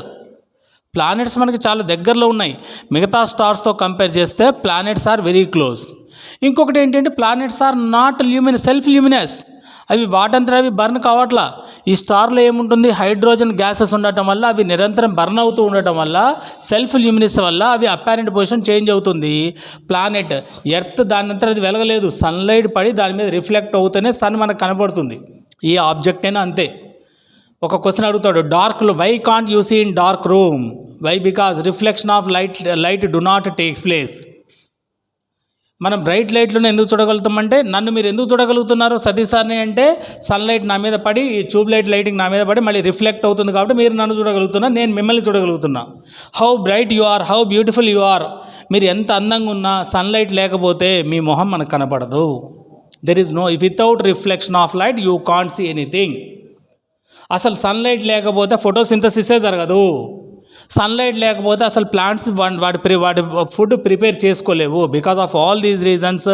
Planets మనకి చాలా దగ్గరలో ఉన్నాయి. మిగతా స్టార్స్తో కంపేర్ చేస్తే ప్లానెట్స్ ఆర్ వెరీ క్లోజ్. ఇంకొకటి ఏంటంటే planets are not self luminous, అవి వాటంతా అవి బర్న్ కావట్లా. ఈ స్టార్లో ఏముంటుంది, హైడ్రోజన్ గ్యాసెస్ ఉండటం వల్ల అవి నిరంతరం బర్న్ అవుతూ ఉండటం వల్ల సెల్ఫ్ ల్యూమినస్ వల్ల అవి అపారెంట్ పొజిషన్ చేంజ్ అవుతుంది. ప్లానెట్ ఎర్త్ దానంతా అది వెలగలేదు, సన్లైట్ పడి దాని మీద రిఫ్లెక్ట్ అవుతూనే సన్ మనకు కనబడుతుంది. ఈ ఆబ్జెక్ట్ అయినా అంతే. ఒక క్వశ్చన్ అడుగుతాడు, why can't you see in dark room? Why? Because reflection of light do not takes place. మనం బ్రైట్ లైట్లోనే ఎందుకు చూడగలుగుతామంటే, నన్ను మీరు ఎందుకు చూడగలుగుతున్నారు సతీష్ సార్ని అంటే, సన్లైట్ నా మీద పడి, ఈ ట్యూబ్ లైట్ లైటింగ్ నా మీద పడి మళ్ళీ రిఫ్లెక్ట్ అవుతుంది కాబట్టి మీరు నన్ను చూడగలుగుతున్నా, నేను మిమ్మల్ని చూడగలుగుతున్నా. How bright you are, how beautiful you are. మీరు ఎంత అందంగా ఉన్నా సన్లైట్ లేకపోతే మీ మొహం మనకు కనపడదు. There is no, without reflection of light you can't see anything. అసలు సన్లైట్ లేకపోతే ఫోటోసింథసిసే జరగదు. సన్లైట్ లేకపోతే అసలు ప్లాంట్స్ వాటి ఫుడ్ ప్రిపేర్ చేసుకోలేవు. Because of all these reasons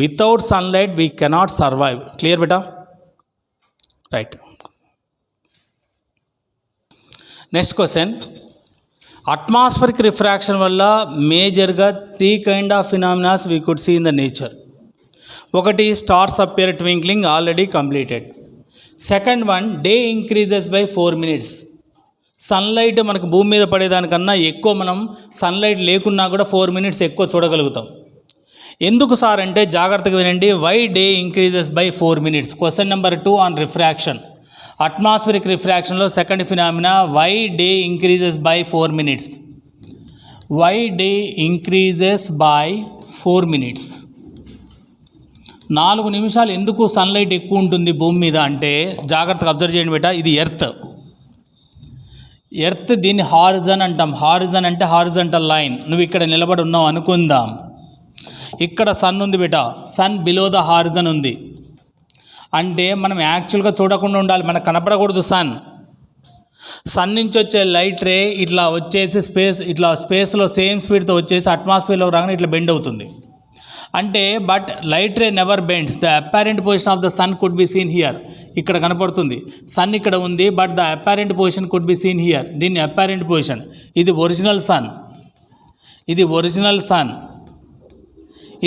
without sunlight we cannot survive. Clear బేటా? Right. Next question, atmospheric refraction వల్ల మేజర్గా 3 kind of phenomenas we could see in the nature. ఒకటి, stars appear twinkling, already completed. Second one, day increases by 4 minutes. Sunlight మనకు భూమి మీద పడేదానికన్నా ఎక్కువ మనం sunlight లేకున్నా కూడా 4 minutes ఎక్కువ చూడగలుగుతాం. ఎందుకు సార్ అంటే జాగ్రత్తగా వినండి. Why day increases by 4 minutes? Question number 2 on refraction. Atmospheric రిఫ్రాక్షన్లో second phenomena, why day increases by 4 minutes. Why day increases by 4 minutes. 4 నిమిషాలు ఎందుకు సన్లైట్ ఎక్కువ ఉంటుంది భూమి మీద అంటే, జాగ్రత్తగా అబ్జర్వ్ చేయండి బేటా. ఇది ఎర్త్ దీన్ని హారిజన్ అంటాం. హారిజన్ అంటే హారిజంటల్ లైన్. నువ్వు ఇక్కడ నిలబడి ఉన్నావు అనుకుందాం, ఇక్కడ సన్ ఉంది బేటా, సన్ బిలో ద హారిజన్ ఉంది. అంటే మనం యాక్చువల్గా చూడకుండా ఉండాలి, మనకు కనపడకూడదు సన్. సన్ నుంచి వచ్చే లైట్ రే ఇట్లా వచ్చేసి స్పేస్లో సేమ్ స్పీడ్తో వచ్చేసి అట్మాస్ఫియర్లో రాగానే ఇట్లా బెండ్ అవుతుంది. అంటే but light ray never bends. The apparent position of the sun could be seen here. ఇక్కడ కనపడుతుంది సన్ ఇక్కడ ఉంది, but the apparent position could be seen here. దీన్ని అపారెంట్ పొజిషన్. ఇది ఒరిజినల్ సన్, ఇది ఒరిజినల్ సన్,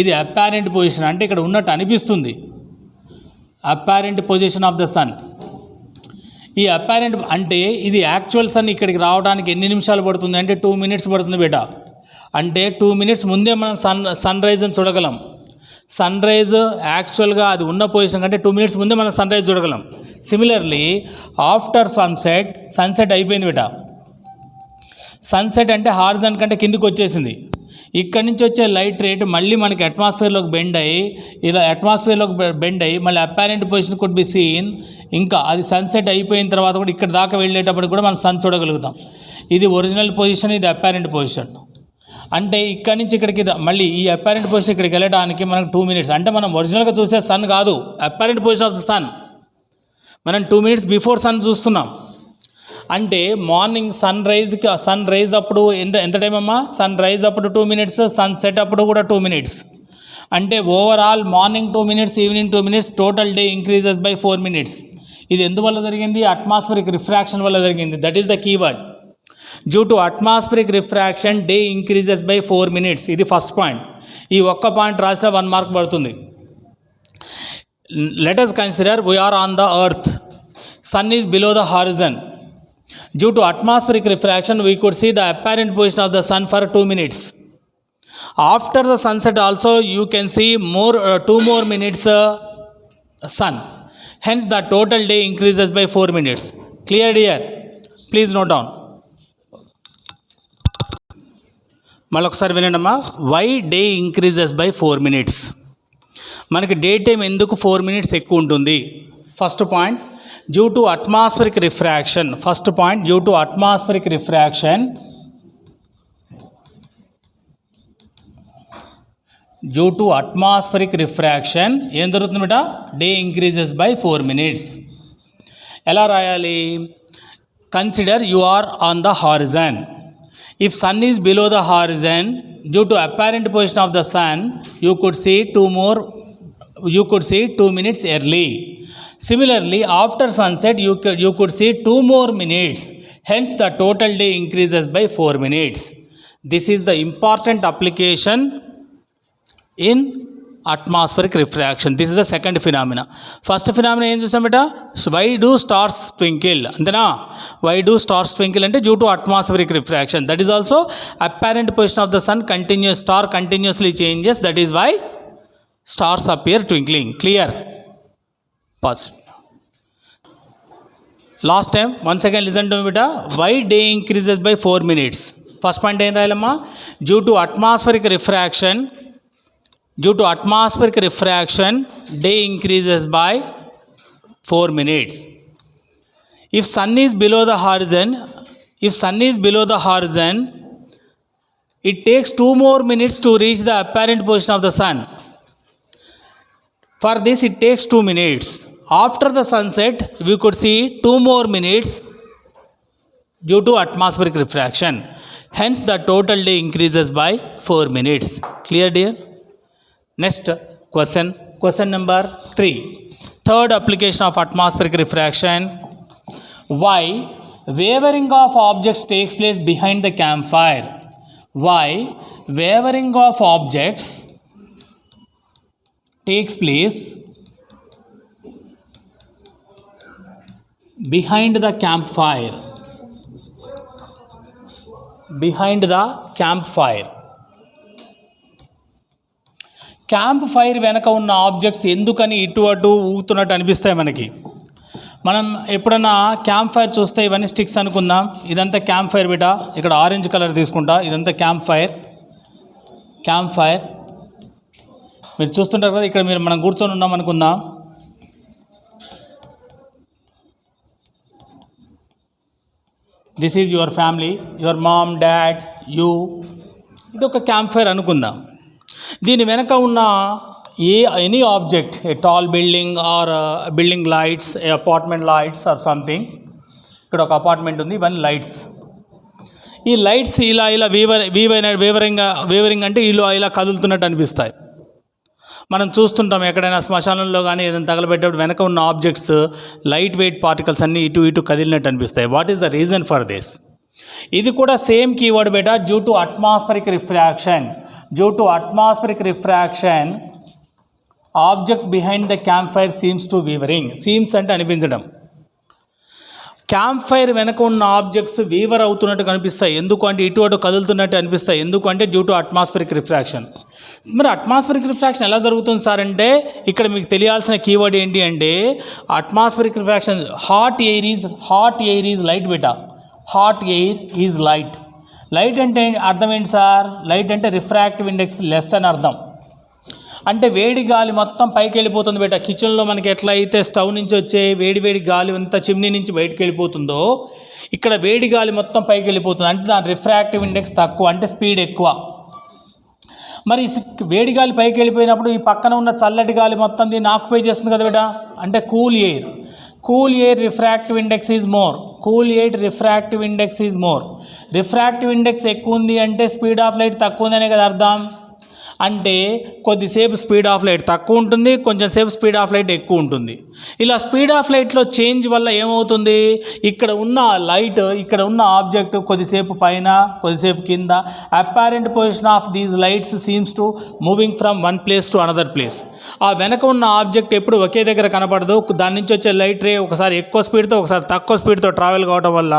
ఇది అపారెంట్ పొజిషన్. అంటే ఇక్కడ ఉన్నట్టు అనిపిస్తుంది, apparent position of the sun. ఈ అపారెంట్ అంటే ఇది యాక్చువల్ సన్ ఇక్కడికి రావడానికి ఎన్ని నిమిషాలు పడుతుంది అంటే 2 minutes పడుతుంది బేటా. అంటే 2 minutes ముందే మనం సన్ రైజ్ని చూడగలం. సన్ రైజ్ యాక్చువల్గా అది ఉన్న పొజిషన్ కంటే 2 minutes ముందే మనం సన్ రైజ్ చూడగలం. సిమిలర్లీ ఆఫ్టర్ సన్సెట్ అయిపోయింది బేటా. సన్సెట్ అంటే హారిజన్ కంటే కిందికి వచ్చేసింది. ఇక్కడి నుంచి వచ్చే లైట్ రేట్ మళ్ళీ మనకి అట్మాస్ఫియర్లోకి బెండ్ అయ్యి మళ్ళీ apparent position could be scene. ఇంకా అది సన్సెట్ అయిపోయిన తర్వాత కూడా ఇక్కడ దాకా వెళ్ళేటప్పుడు కూడా మనం సన్ చూడగలుగుతాం. ఇది ఒరిజినల్ పొజిషన్, ఇది అపారెంట్ పొజిషన్. అంటే ఇక్కడి నుంచి ఇక్కడికి మళ్ళీ ఈ అపారెంట్ పొజిషన్ ఇక్కడికి వెళ్ళడానికి మనకు 2 minutes. అంటే మనం ఒరిజినల్గా చూసే సన్ కాదు, apparent position of the sun. మనం 2 minutes బిఫోర్ సన్ చూస్తున్నాం. అంటే మార్నింగ్ సన్ రైజ్ అప్పుడు ఎంత టైం అమ్మా? సన్ రైజ్ అప్పుడు 2 minutes, సన్ సెట్ అప్పుడు కూడా 2 minutes. అంటే overall morning 2 minutes, evening 2 minutes, total day increases by 4 minutes. ఇది ఎందువల్ల జరిగింది? అట్మాస్ఫిరిక్ రిఫ్రాక్షన్ వల్ల జరిగింది. That is the keyword. Due to atmospheric refraction day increases by 4 minutes. ఇది ఫస్ట్ పాయింట్. ఈ ఒక్క పాయింట్ రాసిన 1 mark పడుతుంది. Let us consider we are on the earth. Sun is below the horizon. Due to atmospheric refraction we could see the apparent position of the sun for 2 minutes. After the sunset also you can see 2 more minutes sun. Hence the total day increases by 4 minutes. Clear here? Please note down. మళ్ళీ ఒకసారి వినండమ్మా. Why day increases by 4 minutes. మనకి day time ఎందుకు 4 minutes ఎక్కువ ఉంటుంది? First point, due to atmospheric refraction. First point, due to atmospheric refraction. Due to atmospheric refraction ఏం జరుగుతుంది బేటా? Day increases by 4 minutes. ఎలా రాయాలి? Consider you are on the horizon. If sun is below the horizon, due to apparent position of the sun, you could see 2 minutes early. Similarly, after sunset, you could see 2 more minutes. Hence, the total day increases by 4 minutes. This is the important application in atmospheric refraction. This is the second phenomena. First phenomena ఏం చూసాం బేటా, why do stars twinkle అంతేనా, why do stars twinkle అంటే due to atmospheric refraction. That is also apparent position of the sun star continuously changes, that is why stars appear twinkling. Clear? Pause. Last time once again listen to me beta, why day increases by 4 minutes. First point ఏం రాయాలమ్మా, due to atmospheric refraction day increases by 4 minutes. If sun is below the horizon, it takes 2 more minutes to reach the apparent position of the sun. For this it takes 2 minutes. After the sunset we could see 2 more minutes due to atmospheric refraction. Hence the total day increases by 4 minutes. Clear dear? Next question number 3. Third application of atmospheric refraction. Why wavering of objects takes place behind the campfire? Why wavering of objects takes place behind the campfire? Behind the campfire. Camp fire వెనక ఉన్న objects ఎందుకని ఇటు అటు ఊగుతున్నట్టు అనిపిస్తాయి మనకి. మనం ఎప్పుడన్నా camp fire చూస్తే ఇవన్నీ స్టిక్స్ అనుకుందాం, ఇదంతా క్యాంప్ ఫైర్ బేటా, ఇక్కడ ఆరెంజ్ కలర్ తీసుకుంటా, ఇదంతా క్యాంప్ ఫైర్. మీరు చూస్తుంటారు కదా, ఇక్కడ మనం కూర్చొని ఉన్నాం అనుకుందాం, this is your family, your mom, dad, you, ఇది ఒక క్యాంప్ ఫైర్ అనుకుందాం. దీని వెనక ఉన్న any object, a tall building or building lights, a apartment lights or something, ఇక్కడ ఒక అపార్ట్మెంట్ ఉంది, ఇవన్నీ లైట్స్. ఈ లైట్స్ ఇలా వేవరింగ్ అంటే ఇలా కదులుతున్నట్టు అనిపిస్తాయి. మనం చూస్తుంటాం ఎక్కడైనా శ్మశానంలో కానీ ఏదైనా తగలబెట్టేప్పుడు వెనక ఉన్న ఆబ్జెక్ట్స్ లైట్ వెయిట్ పార్టికల్స్ అన్నీ ఇటు కదిలినట్టు అనిపిస్తాయి. What is the reason for this? ఇది కూడా సేమ్ కీవర్డ్ బేటా, due to atmospheric refraction objects behind the campfire seems to wavering. Seems అంటే అనిపించడం. క్యాంప్ ఫైర్ వెనక ఉన్న ఆబ్జెక్ట్స్ వీవర్ అవుతున్నట్టు కనిపిస్తాయి. ఎందుకు అంటే ఇటు అటు కదులుతున్నట్టు అనిపిస్తాయి. ఎందుకంటే డ్యూ టు అట్మాస్ఫరిక్ రిఫ్రాక్షన్. మరి అట్మాస్ఫరిక్ రిఫ్రాక్షన్ ఎలా జరుగుతుంది సార్ అంటే, ఇక్కడ మీకు తెలియాల్సిన కీవర్డ్ ఏంటి అంటే, atmospheric refraction, hot air is light beta. Hot air is light. Light అంటే అర్థం ఏంటి సార్? లైట్ అంటే రిఫ్రాక్టివ్ ఇండెక్స్ లెస్ అని అర్థం. అంటే వేడి గాలి మొత్తం పైకి వెళ్ళిపోతుంది బేట. కిచెన్లో మనకి ఎట్లా అయితే స్టవ్ నుంచి వచ్చే వేడి గాలి అంతా చిమ్నీ నుంచి బయటకు వెళ్ళిపోతుందో, ఇక్కడ వేడి గాలి మొత్తం పైకి వెళ్ళిపోతుంది. అంటే దాని రిఫ్రాక్టివ్ ఇండెక్స్ తక్కువ, అంటే స్పీడ్ ఎక్కువ. మరి వేడి గాలి పైకి వెళ్ళిపోయినప్పుడు ఈ పక్కన ఉన్న చల్లటి గాలి మొత్తం దీన్ని ఆక్యుపై చేస్తుంది కదా బేట, అంటే cool air refractive index is more. Refractive index ఎక్కువ ఉంది అంటే స్పీడ్ ఆఫ్ లైట్ తక్కువ ఉందనే కదా అర్థం. అంటే కొద్దిసేపు స్పీడ్ ఆఫ్ లైట్ తక్కువ ఉంటుంది, కొంచెంసేపు స్పీడ్ ఆఫ్ లైట్ ఎక్కువ ఉంటుంది. ఇలా స్పీడ్ ఆఫ్ లైట్లో చేంజ్ వల్ల ఏమవుతుంది, ఇక్కడ ఉన్న ఆబ్జెక్ట్ కొద్దిసేపు పైన కొద్దిసేపు కింద, apparent position of these lights seems to moving from one place to another place. ఆ వెనక ఉన్న ఆబ్జెక్ట్ ఎప్పుడు ఒకే దగ్గర కనపడదు. దాని నుంచి వచ్చే లైట్ రే ఒకసారి ఎక్కువ స్పీడ్తో ఒకసారి తక్కువ స్పీడ్తో ట్రావెల్ కావడం వల్ల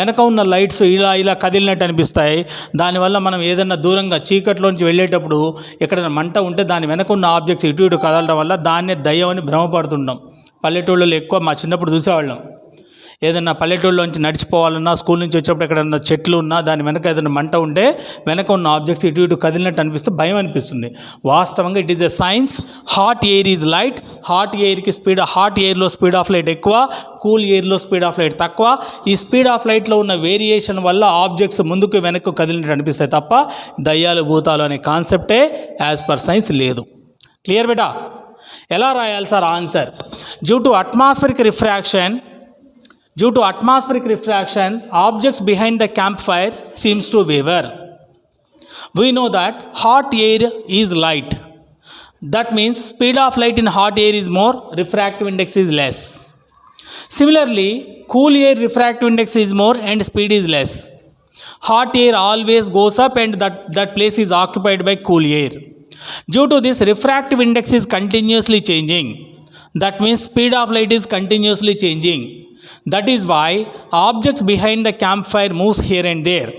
వెనక ఉన్న లైట్స్ ఇలా కదిలినట్టు అనిపిస్తాయి. దానివల్ల మనం ఏదన్నా దూరంగా చీకట్లోంచి వెళ్ళేటప్పుడు ఎక్కడైనా మంట ఉంటే దాని వెనక ఉన్న ఆబ్జెక్ట్స్ ఇటు కదలడం వల్ల దాన్నే దయ్యం అని భ్రమపడుతుంటాం. పల్లెటూళ్ళలో ఎక్కువ మా చిన్నప్పుడు చూసేవాళ్ళం. ఏదైనా పల్లెటూళ్ళలోంచి నడిచిపోవాలన్నా, స్కూల్ నుంచి వచ్చేప్పుడు ఎక్కడైనా చెట్లు ఉన్నా దాని వెనక ఏదైనా మంట ఉంటే వెనక ఉన్న ఆబ్జెక్ట్స్ ఇటు కదిలినట్టు అనిపిస్తే భయం అనిపిస్తుంది. వాస్తవంగా it is a science. Hot air is light. Hot ఎయిర్లో స్పీడ్ ఆఫ్ లైట్ ఎక్కువ, కూల్ ఎయిర్లో స్పీడ్ ఆఫ్ లైట్ తక్కువ. ఈ స్పీడ్ ఆఫ్ లైట్లో ఉన్న వేరియేషన్ వల్ల ఆబ్జెక్ట్స్ ముందుకు వెనక్కు కదిలినట్టు అనిపిస్తాయి తప్ప దయ్యాలు భూతాలు అనే కాన్సెప్టే యాజ్ పర్ సైన్స్ లేదు. క్లియర్ బేటా? ఎలా రాయాలి sir answer? Due to atmospheric refraction objects behind the campfire seems to waver. We know that hot air is light. That means speed of light in hot air is more, refractive index is less. Similarly, cool air refractive index is more and speed is less. Hot air always goes up and that place is occupied by cool air. Due to this, refractive index is continuously changing. That means speed of light is continuously changing. That is why objects behind the campfire moves here and there.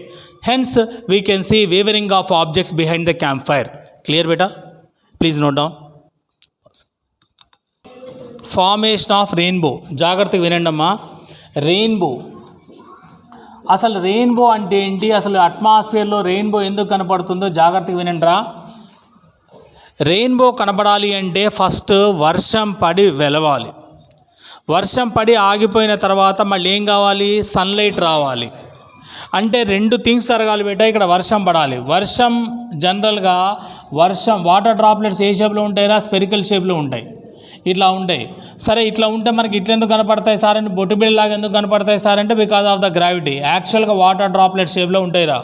Hence, we can see wavering of objects behind the campfire. Clear, beta? Please note down. Formation of rainbow. జాగ్రత్తగా వినండమ్మా. Rainbow, అసలు rainbow అంటే ఏంటి, అసలు అట్మాస్ఫియర్లో rainbow ఎందుకు కనపడుతుందో జాగ్రత్తగా వినండిరా. Rainbow కనపడాలి అంటే first వర్షం పడి వెలవాలి. వర్షం పడి ఆగిపోయిన తర్వాత మళ్ళీ ఏం కావాలి, సన్లైట్ రావాలి. అంటే రెండు థింగ్స్ జరగాలి బేటా. ఇక్కడ వర్షం పడాలి. వర్షం జనరల్గా వాటర్ డ్రాప్లెట్స్ ఏ షేప్లో ఉంటాయిరా, స్పెరికల్ షేప్లో ఉంటాయి, ఇట్లా ఉంటాయి. సరే, ఇట్లా ఉంటే మనకి ఇట్లా ఎందుకు కనపడతాయి సార్ అంటే, బొట్టుబిళ్ళలాగా ఎందుకు కనపడతాయి సార్ అంటే, బికాజ్ ఆఫ్ ద గ్రావిటీ. యాక్చువల్గా వాటర్ డ్రాప్లెట్ షేప్లో ఉంటాయిరా.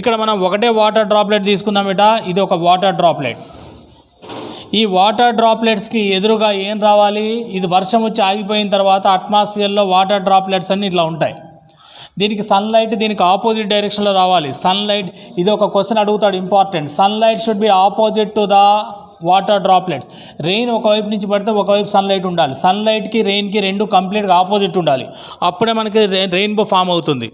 ఇక్కడ మనం ఒకటే వాటర్ డ్రాప్లెట్ తీసుకుందాం బేటా. ఇది ఒక వాటర్ డ్రాప్లెట్. ఈ వాటర్ డ్రాప్లెట్స్కి ఎదురుగా ఏం రావాలి, ఇది వర్షం వచ్చి ఆగిపోయిన తర్వాత అట్మాస్ఫియర్లో వాటర్ డ్రాప్లెట్స్ అన్నీ ఇట్లా ఉంటాయి. దీనికి సన్లైట్ దీనికి ఆపోజిట్ డైరెక్షన్లో రావాలి. సన్లైట్, ఇది ఒక క్వశ్చన్ అడుగుతాడు important. Sunlight should be opposite to the water droplets. Rain ఒకవైపు నుంచి పడితే ఒకవైపు సన్లైట్ ఉండాలి. సన్లైట్కి రెయిన్కి రెండు కంప్లీట్గా ఆపోజిట్ ఉండాలి. అప్పుడే మనకి రెయిన్బో ఫామ్ అవుతుంది.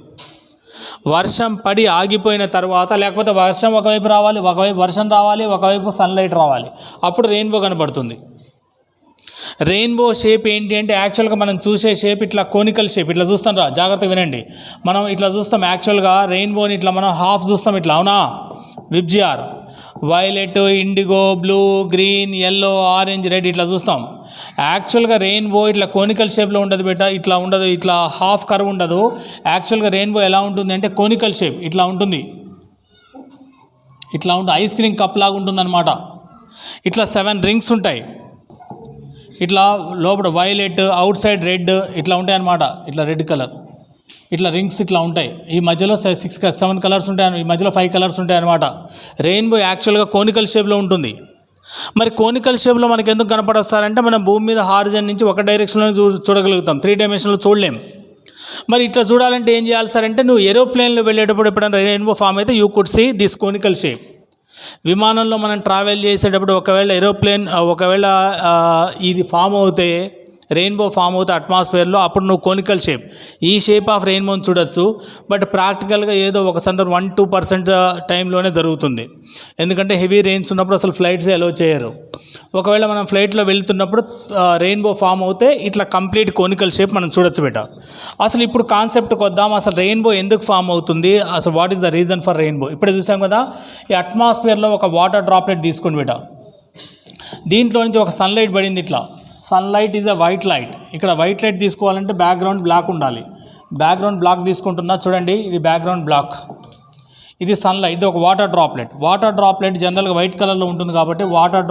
వర్షం పడి ఆగిపోయిన తర్వాత, లేకపోతే వర్షం ఒకవైపు రావాలి, ఒకవైపు వర్షం రావాలి, ఒకవైపు సన్లైట్ రావాలి, అప్పుడు రెయిన్బో కనపడుతుంది. రెయిన్బో షేప్ ఏంటి అంటే, యాక్చువల్గా మనం చూసే షేప్ ఇట్లా కోనికల్ షేప్. ఇట్లా చూస్తాం రా, జాగ్రత్తగా వినండి. మనం ఇట్లా చూస్తాం. యాక్చువల్గా రెయిన్బోని ఇట్లా మనం హాఫ్ చూస్తాం ఇట్లా, అవునా? VIBGYOR, violet, IndiGo, blue, green, yellow, orange, red ఇట్లా చూస్తాం. యాక్చువల్గా రెయిన్బో ఇట్లా కోనికల్ షేప్లో ఉండదు బేటా. ఇట్లా ఉండదు, ఇట్లా హాఫ్ కర్వ్ ఉండదు. యాక్చువల్గా రెయిన్బో ఎలా ఉంటుంది అంటే కోనికల్ షేప్ ఇట్లా ఉంటుంది. ఇట్లా ఉంటుంది, ఐస్ క్రీమ్ కప్ లాగా ఉంటుందన్నమాట. ఇట్లా 7 రింగ్స్ ఉంటాయి. ఇట్లా లోపల వైలెట్, అవుట్ సైడ్ రెడ్ ఇట్లా ఉంటాయి అన్నమాట. ఇట్లా రెడ్ కలర్, ఇట్లా రింగ్స్ ఇట్లా ఉంటాయి. ఈ మధ్యలో 7 కలర్స్ ఉంటాయి, ఈ మధ్యలో 5 కలర్స్ ఉంటాయి అన్నమాట. రెయిన్బో యాక్చువల్గా కోనికల్ షేప్లో ఉంటుంది. మరి కోనికల్ షేప్లో మనకి ఎందుకు కనపడొస్తారంటే, మనం భూమి మీద హారిజన్ నుంచి ఒక డైరెక్షన్లో చూడగలుగుతాం, 3 డైమెన్షన్లో చూడలేం. మరి ఇట్లా చూడాలంటే ఏం చేయాలి సార్ అంటే, నువ్వు ఏరోప్లేన్లో వెళ్ళేటప్పుడు ఎప్పుడైనా రెయిన్బో ఫామ్ అయితే you could see this conical shape. విమానంలో మనం ట్రావెల్ చేసేటప్పుడు ఒకవేళ ఇది ఫామ్ అవుతే, రెయిన్బో ఫామ్ అవుతే అట్మాస్ఫియర్లో, అప్పుడు నువ్వు కోనికల్ షేప్, ఈ షేప్ ఆఫ్ రెయిన్బోని చూడొచ్చు. బట్ ప్రాక్టికల్గా ఏదో ఒక సందర్భం 1-2% టైంలోనే జరుగుతుంది. ఎందుకంటే హెవీ రెయిన్స్ ఉన్నప్పుడు అసలు ఫ్లైట్స్ అలో చేయరు. ఒకవేళ మనం ఫ్లైట్లో వెళ్తున్నప్పుడు రెయిన్బో ఫామ్ అవుతే ఇట్లా కంప్లీట్ కోనికల్ షేప్ మనం చూడొచ్చు బేట. అసలు ఇప్పుడు కాన్సెప్ట్కి వద్దాం. అసలు రెయిన్బో ఎందుకు ఫామ్ అవుతుంది, అసలు what is the reason for rainbow. ఇప్పుడే చూసాం కదా, ఈ అట్మాస్ఫియర్లో ఒక వాటర్ డ్రాప్లెట్ తీసుకోండి బేట. దీంట్లో నుంచి ఒక సన్లైట్ పడింది. ఇట్లా sunlight is a white light. ఇక్కడ వైట్ లైట్ తీసుకోవాలంటే బ్యాక్గ్రౌండ్ బ్లాక్ ఉండాలి. బ్యాక్గ్రౌండ్ బ్లాక్ తీసుకుంటున్నా చూడండి, ఇది బ్యాక్గ్రౌండ్ బ్లాక్, ఇది సన్లైట్, ఇది ఒక వాటర్ డ్రాప్లెట్. వాటర్ డ్రాప్లెట్ జనరల్గా వైట్ కలర్లో ఉంటుంది కాబట్టి వాటర్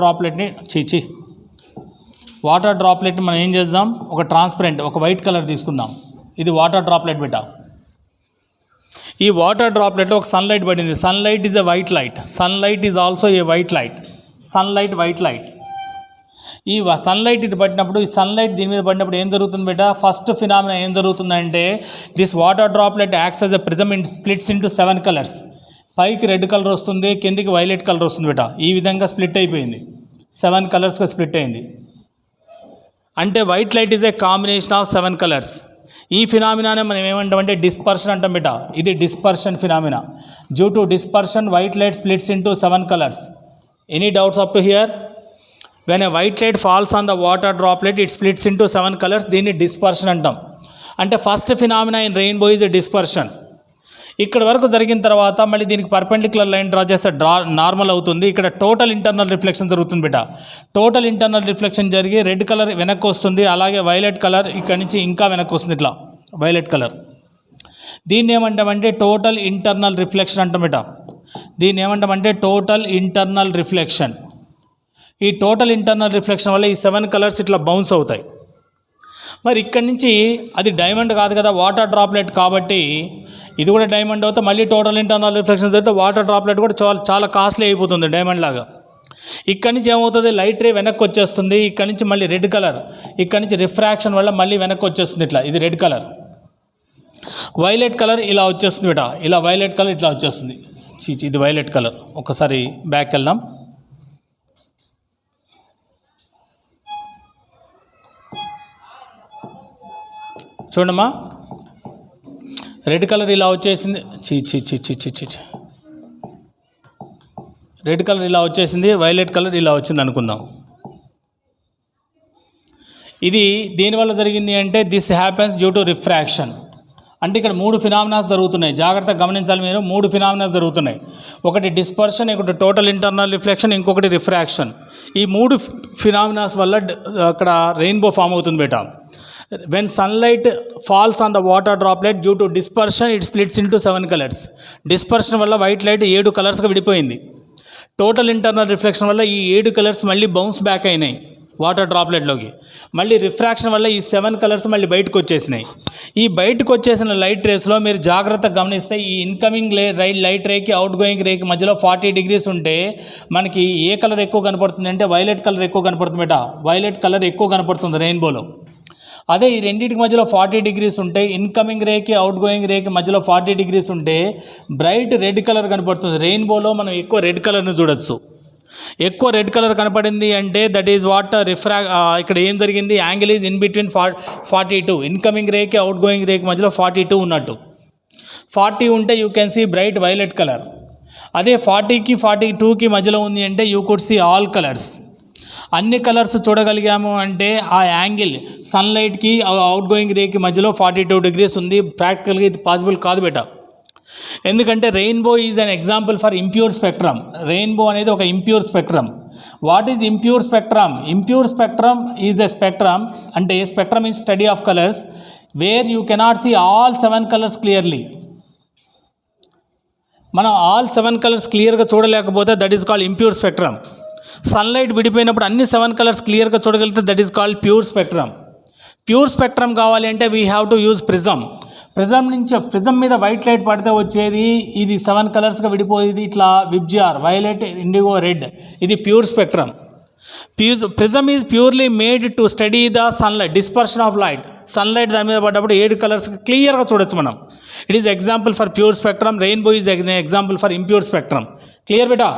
డ్రాప్లెట్ని మనం ఏం చేద్దాం, ఒక ట్రాన్స్పరెంట్, ఒక వైట్ కలర్ తీసుకుందాం. ఇది వాటర్ డ్రాప్లెట్ బిడ్డ. ఈ వాటర్ డ్రాప్లెట్లో ఒక సన్లైట్ పడింది. Sunlight is a white light. Sunlight is also a white light. Sunlight white light. ఈ సన్లైట్ ఇటు పడినప్పుడు, ఈ సన్లైట్ దీని మీద పడినప్పుడు ఏం జరుగుతుంది బేటా, ఫస్ట్ ఫినామినా ఏం జరుగుతుందంటే, this water droplet acts as a prism splits into 7 colours. పైకి రెడ్ కలర్ వస్తుంది, కిందికి వైలెట్ కలర్ వస్తుంది బేటా. ఈ విధంగా స్ప్లిట్ అయిపోయింది, 7 కలర్స్గా స్ప్లిట్ అయింది. అంటే white light is a combination of 7 colours. ఈ ఫినామినానే మనం ఏమంటామంటే డిస్పర్షన్ అంటాం బేటా. ఇది dispersion phenomena. Due to dispersion white light splits into 7 colours. Any doubts up to hear? When a white light falls on the water droplet, it splits into 7 colors. దీన్ని dispersion అంటాం. అంటే first phenomena in rainbow is dispersion. ఇక్కడ వరకు జరిగిన తర్వాత మళ్ళీ దీనికి perpendicular line draw చేస్తే నార్మల్ అవుతుంది. ఇక్కడ టోటల్ ఇంటర్నల్ రిఫ్లెక్షన్ జరుగుతుంది బిడ్డ. టోటల్ ఇంటర్నల్ రిఫ్లెక్షన్ జరిగి రెడ్ కలర్ వెనక్కి వస్తుంది, అలాగే వైలెట్ కలర్ ఇక్కడ నుంచి ఇంకా వెనక్కి వస్తుంది, ఇట్లా వైలెట్ కలర్. దీన్ని ఏమంటామంటే టోటల్ ఇంటర్నల్ రిఫ్లెక్షన్ అంటాం బిడ్డ. దీన్ని ఏమంటామంటే టోటల్ ఇంటర్నల్ రిఫ్లెక్షన్. ఈ టోటల్ ఇంటర్నల్ రిఫ్లెక్షన్ వల్ల ఈ 7 కలర్స్ ఇట్లా బౌన్స్ అవుతాయి. మరి ఇక్కడి నుంచి అది డైమండ్ కాదు కదా, వాటర్ డ్రాప్లెట్ కాబట్టి ఇది కూడా డైమండ్ అవుతే మళ్ళీ టోటల్ ఇంటర్నల్ రిఫ్లెక్షన్ జరిగితే వాటర్ డ్రాప్లెట్ కూడా చాలా కాస్ట్లీ అయిపోతుంది డైమండ్ లాగా. ఇక్కడి నుంచి ఏమవుతుంది, లైట్ రే వెనక్కి వచ్చేస్తుంది. ఇక్కడి నుంచి మళ్ళీ రెడ్ కలర్, ఇక్కడి నుంచి రిఫ్రాక్షన్ వల్ల మళ్ళీ వెనక్కి వచ్చేస్తుంది. ఇట్లా ఇది రెడ్ కలర్. వైలెట్ కలర్ ఇలా వచ్చేస్తుంది బిడ్డ, ఇలా వైలెట్ కలర్ ఇట్లా వచ్చేస్తుంది. ఇది వైలెట్ కలర్. ఒకసారి బ్యాక్ వెళ్దాం. చూడమ్మా, రెడ్ కలర్ ఇలా వచ్చేసింది, రెడ్ కలర్ ఇలా వచ్చేసింది, వైలెట్ కలర్ ఇలా వచ్చింది అనుకుందాం. ఇది దేనివల్ల జరిగింది అంటే this happens due to refraction. అంటే ఇక్కడ 3 ఫినామినాస్ జరుగుతున్నాయి, జాగ్రత్తగా గమనించాలి మీరు. 3 ఫినామినాస్ జరుగుతున్నాయి. ఒకటి డిస్పర్షన్, ఒకటి టోటల్ ఇంటర్నల్ రిఫ్లెక్షన్, ఇంకొకటి రిఫ్రాక్షన్. ఈ 3 ఫినామినాస్ వల్ల అక్కడ రెయిన్బో ఫామ్ అవుతుంది బేటా. When sunlight falls on the water droplet due to dispersion, it splits into 7 colors. Dispersion వల్ల వైట్ లైట్ 7 కలర్స్గా విడిపోయింది. టోటల్ ఇంటర్నల్ రిఫ్లెక్షన్ వల్ల ఈ 7 కలర్స్ మళ్ళీ బౌన్స్ బ్యాక్ అయినాయి వాటర్ డ్రాప్లెట్లోకి. మళ్ళీ రిఫ్రాక్షన్ వల్ల ఈ 7 కలర్స్ మళ్ళీ బయటకు వచ్చేసినాయి. ఈ బయటకు వచ్చేసిన లైట్ రేస్లో మీరు జాగ్రత్తగా గమనిస్తే ఈ ఇన్కమింగ్ లైట్ రేకి అవుట్ గోయింగ్ రేకి మధ్యలో 40 degrees ఉంటే మనకి ఏ కలర్ ఎక్కువ కనపడుతుంది అంటే వైలెట్ కలర్ ఎక్కువ కనపడుతుంది బేటా. వైలెట్ కలర్ ఎక్కువ కనపడుతుంది రెయిన్బోలో. అదే ఈ రెండింటికి మధ్యలో 40 degrees ఉంటే, ఇన్కమింగ్ రేకి అవుట్ గోయింగ్ రేకి మధ్యలో 40 degrees ఉంటే బ్రైట్ రెడ్ కలర్ కనపడుతుంది. రెయిన్బోలో మనం ఎక్కువ రెడ్ కలర్ని చూడొచ్చు. ఎక్కువ రెడ్ కలర్ కనపడింది అంటే దట్ ఈజ్ వాట్ ఇక్కడ ఏం జరిగింది, angle is in between 42. Incoming రేకి అవుట్ గోయింగ్ రేకి మధ్యలో 42 ఉన్నట్టు. 40 ఉంటే you can see bright violet colour. అదే 40కి 42కి మధ్యలో ఉంది అంటే you could see all colours. అన్ని కలర్స్ చూడగలిగాము అంటే ఆ యాంగిల్ సన్లైట్కి అవుట్ గోయింగ్ రేకి మధ్యలో 42 degrees ఉంది. ప్రాక్టికల్గా ఇది పాసిబుల్ కాదు బేటా. ఎందుకంటే rainbow is an example for impure spectrum. Rainbow అనేది ఒక impure spectrum. What is impure spectrum? Impure spectrum is a spectrum, అంటే spectrum is study of colours where you cannot see all 7 colours clearly. మనం all 7 colours క్లియర్గా చూడలేకపోతే that is called impure spectrum. Sunlight విడిపోయినప్పుడు అన్ని 7 colours క్లియర్గా చూడగలిగితే that is called pure spectrum. Pure spectrum కావాలి అంటే we have to use prism. Prism మీద వైట్ లైట్ పడితే వచ్చేది ఇది 7 కలర్స్గా విడిపోయేది ఇట్లా విబ్జిఆర్, వైలెట్, ఇండిగో, రెడ్. ఇది pure spectrum. Prism is purely made to study the sunlight, dispersion of light. Sunlight దాని మీద పడ్డప్పుడు 7 కలర్స్ క్లియర్గా చూడొచ్చు మనం. It is example for pure spectrum. Rainbow is example for impure spectrum. Clear beta?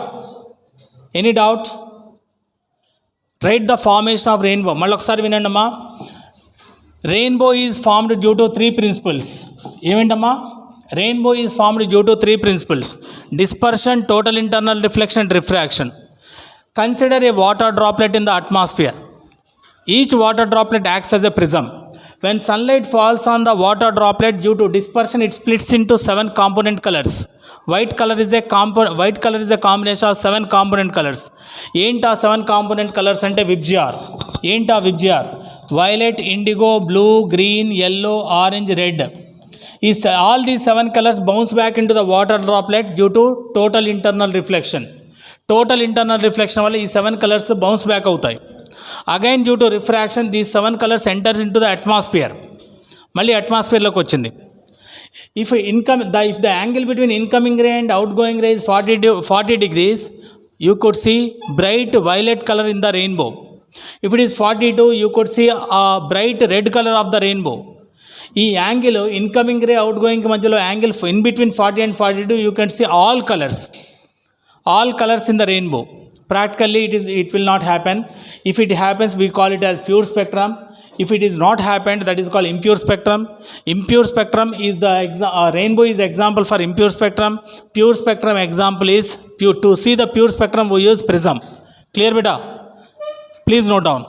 Any doubt? Right the formation of rainbow. మళ్ళీ ఒకసారి వినండి అమ్మా. Rainbow is formed due to 3 principles. ఏమేంటమ్మా? Rainbow is formed due to 3 principles: dispersion, total internal reflection, and refraction. Consider a water droplet in the atmosphere. Each water droplet acts as a prism. When sunlight falls on the water droplet due to dispersion, it splits into 7 component colors. White color is a combination of 7 component colors. ఏంటా 7 component colors అంటే VIBGYOR. ఏంటా VIBGYOR? Violet, IndiGo, blue, green, yellow, orange, red. All these 7 colors bounce back into the water droplet due to total internal reflection. Total internal reflection వల్ల ఈ 7 colors bounce back అవుతాయి. Again due to refraction, these 7 colors enters into the atmosphere. మళ్ళీ అట్మాస్ఫియర్లోకి వచ్చింది. If the angle between incoming ray and outgoing ray is 40 degrees, you could see bright violet color in the rainbow. If it is 42, you could see a bright red color of the rainbow. ఈ angle incoming రే out going మధ్యలో angle in between 40 and 42, you can see all colors in the rainbow. Practically it will not happen. If it happens, we call it as pure spectrum. If it is not happened, that is called impure spectrum. Impure spectrum is rainbow is example for impure spectrum. Pure spectrum example is pure. To see the pure spectrum we use prism. Clear beta? Please note down.